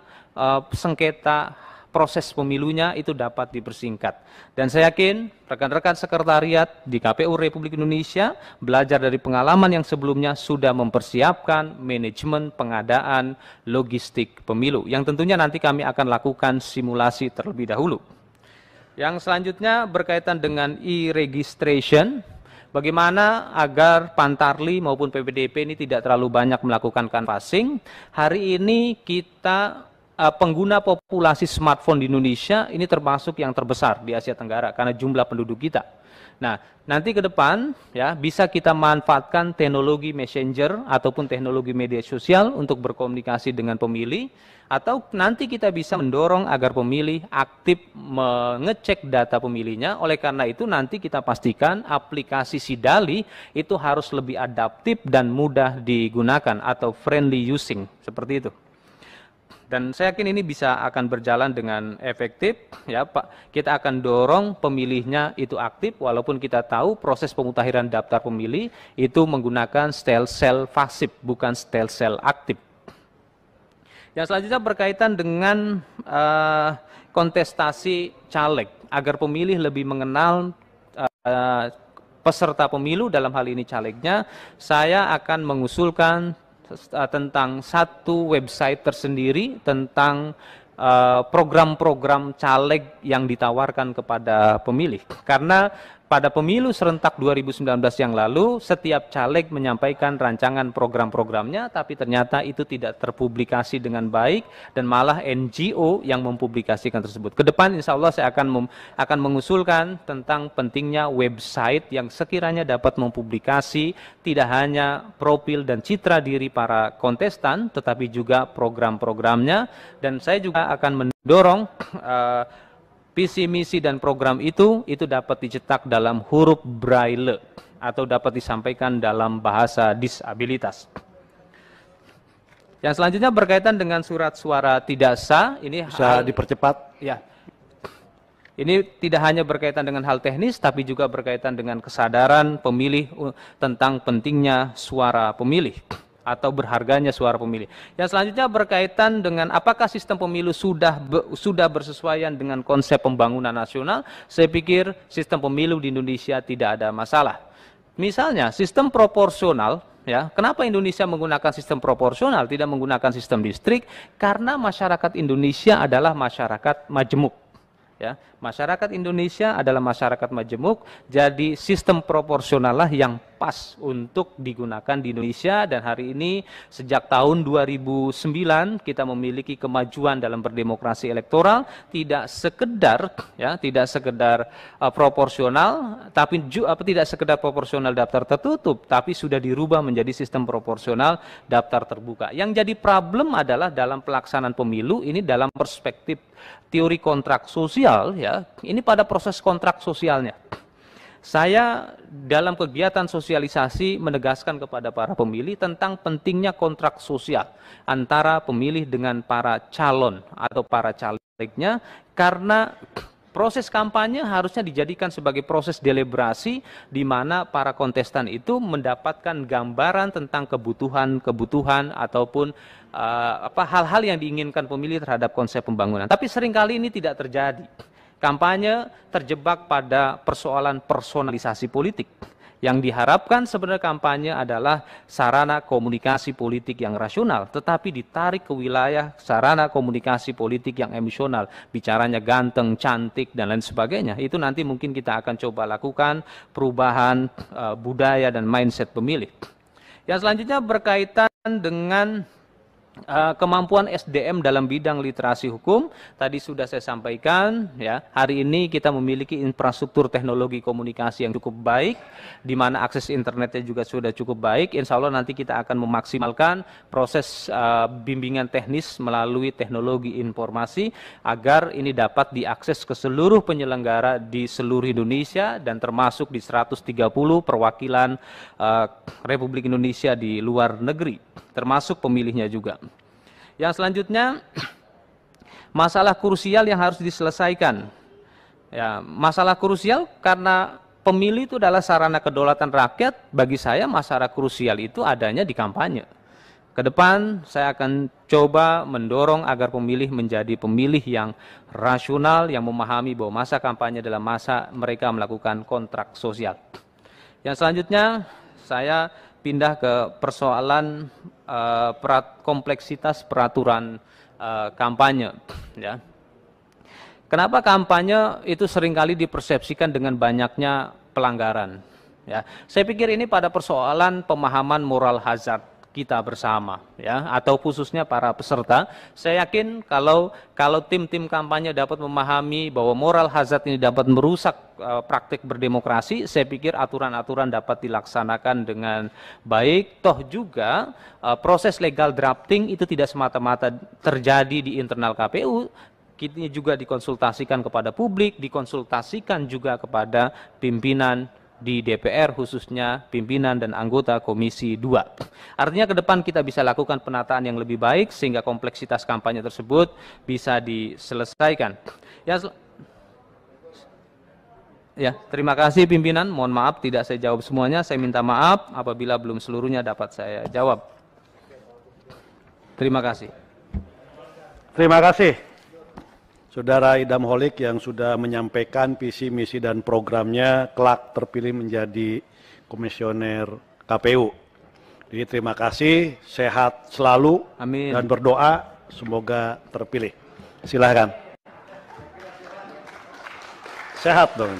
sengketa proses pemilunya itu dapat dipersingkat. Dan saya yakin rekan-rekan sekretariat di KPU Republik Indonesia belajar dari pengalaman yang sebelumnya sudah mempersiapkan manajemen pengadaan logistik pemilu, yang tentunya nanti kami akan lakukan simulasi terlebih dahulu. Yang selanjutnya berkaitan dengan e-registration. Bagaimana agar Pantarli maupun PPDP ini tidak terlalu banyak melakukan canvassing. Hari ini kita pengguna populasi smartphone di Indonesia ini termasuk yang terbesar di Asia Tenggara karena jumlah penduduk kita. Nah, nanti ke depan ya bisa kita manfaatkan teknologi messenger ataupun teknologi media sosial untuk berkomunikasi dengan pemilih, atau nanti kita bisa mendorong agar pemilih aktif mengecek data pemilihnya. Oleh karena itu nanti kita pastikan aplikasi Sidali itu harus lebih adaptif dan mudah digunakan atau friendly using, seperti itu. Dan saya yakin ini bisa akan berjalan dengan efektif, ya Pak. Kita akan dorong pemilihnya itu aktif, walaupun kita tahu proses pemutahiran daftar pemilih itu menggunakan stem cell pasif, bukan stem cell aktif. Yang selanjutnya berkaitan dengan kontestasi caleg, agar pemilih lebih mengenal peserta pemilu, dalam hal ini calegnya, saya akan mengusulkan tentang satu website tersendiri tentang program-program caleg yang ditawarkan kepada pemilih. Karena pada pemilu serentak 2019 yang lalu, setiap caleg menyampaikan rancangan program-programnya, tapi ternyata itu tidak terpublikasi dengan baik, dan malah NGO yang mempublikasikan tersebut. Kedepan insya Allah saya akan mengusulkan tentang pentingnya website yang sekiranya dapat mempublikasi tidak hanya profil dan citra diri para kontestan, tetapi juga program-programnya, dan saya juga akan mendorong visi misi dan program itu dapat dicetak dalam huruf braille atau dapat disampaikan dalam bahasa disabilitas. Yang selanjutnya berkaitan dengan surat suara tidak sah, ini bisa dipercepat. Ya. Ini tidak hanya berkaitan dengan hal teknis, tapi juga berkaitan dengan kesadaran pemilih tentang pentingnya suara pemilih atau berharganya suara pemilih. Yang selanjutnya berkaitan dengan apakah sistem pemilu sudah bersesuaian dengan konsep pembangunan nasional. Saya pikir sistem pemilu di Indonesia tidak ada masalah. Misalnya sistem proporsional, ya, kenapa Indonesia menggunakan sistem proporsional, tidak menggunakan sistem distrik? Karena masyarakat Indonesia adalah masyarakat majemuk. Ya, masyarakat Indonesia adalah masyarakat majemuk, jadi sistem proporsional lah yang pas untuk digunakan di Indonesia. Dan hari ini sejak tahun 2009 kita memiliki kemajuan dalam berdemokrasi elektoral, tidak sekedar proporsional, tapi tidak sekedar proporsional daftar tertutup, tapi sudah dirubah menjadi sistem proporsional daftar terbuka. Yang jadi problem adalah dalam pelaksanaan pemilu ini dalam perspektif teori kontrak sosial, ya, ini pada proses kontrak sosialnya. Saya dalam kegiatan sosialisasi menegaskan kepada para pemilih tentang pentingnya kontrak sosial antara pemilih dengan para calon atau para calegnya, karena proses kampanye harusnya dijadikan sebagai proses deliberasi di mana para kontestan itu mendapatkan gambaran tentang kebutuhan ataupun hal-hal yang diinginkan pemilih terhadap konsep pembangunan. Tapi seringkali ini tidak terjadi. Kampanye terjebak pada persoalan personalisasi politik. Yang diharapkan sebenarnya kampanye adalah sarana komunikasi politik yang rasional, tetapi ditarik ke wilayah sarana komunikasi politik yang emosional, bicaranya ganteng, cantik, dan lain sebagainya. Itu nanti mungkin kita akan coba lakukan perubahan budaya dan mindset pemilih. Yang selanjutnya berkaitan dengan Kemampuan SDM dalam bidang literasi hukum tadi sudah saya sampaikan ya. Hari ini kita memiliki infrastruktur teknologi komunikasi yang cukup baik, di mana akses internetnya juga sudah cukup baik. Insya Allah nanti kita akan memaksimalkan proses bimbingan teknis melalui teknologi informasi agar ini dapat diakses ke seluruh penyelenggara di seluruh Indonesia dan termasuk di 130 perwakilan Republik Indonesia di luar negeri, termasuk pemilihnya juga. Yang selanjutnya, masalah krusial yang harus diselesaikan. Ya, masalah krusial karena pemilu itu adalah sarana kedaulatan rakyat. Bagi saya masalah krusial itu adanya di kampanye. Ke depan saya akan coba mendorong agar pemilih menjadi pemilih yang rasional, yang memahami bahwa masa kampanye adalah masa mereka melakukan kontrak sosial. Yang selanjutnya, saya pindah ke persoalan kompleksitas peraturan kampanye. Ya. Kenapa kampanye itu seringkali dipersepsikan dengan banyaknya pelanggaran? Ya. Saya pikir ini pada persoalan pemahaman moral hazard kita bersama, ya, atau khususnya para peserta. Saya yakin kalau tim-tim kampanye dapat memahami bahwa moral hazard ini dapat merusak praktik berdemokrasi, saya pikir aturan-aturan dapat dilaksanakan dengan baik. Toh juga proses legal drafting itu tidak semata-mata terjadi di internal KPU, ini juga dikonsultasikan kepada publik, dikonsultasikan juga kepada pimpinan di DPR, khususnya pimpinan dan anggota Komisi 2. Artinya ke depan kita bisa lakukan penataan yang lebih baik sehingga kompleksitas kampanye tersebut bisa diselesaikan. Ya, terima kasih pimpinan. Mohon maaf tidak saya jawab semuanya. Saya minta maaf apabila belum seluruhnya dapat saya jawab. Terima kasih. Terima kasih, Saudara Idham Holik yang sudah menyampaikan visi, misi, dan programnya kelak terpilih menjadi komisioner KPU. Jadi terima kasih, sehat selalu, amin, dan berdoa semoga terpilih. Silahkan. Sehat dong.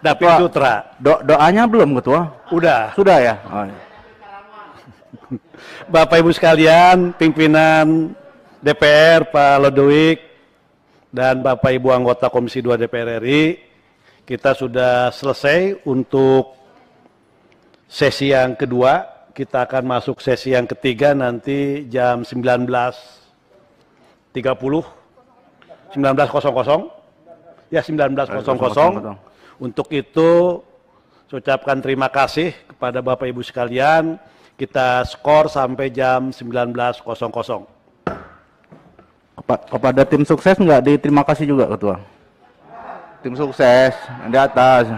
David Sutra. Doanya belum, Ketua? Udah. Sudah ya? Oh, ya. Bapak Ibu sekalian, pimpinan DPR Pak Lodewijk dan Bapak Ibu anggota Komisi 2 DPR RI, kita sudah selesai untuk sesi yang kedua. Kita akan masuk sesi yang ketiga nanti jam 19.30, 19.00. Ya, 19.00. Untuk itu, saya ucapkan terima kasih kepada Bapak Ibu sekalian. Kita skor sampai jam 19.00. Kepada tim sukses nggak diterima kasih juga, Ketua? Tim sukses di atas.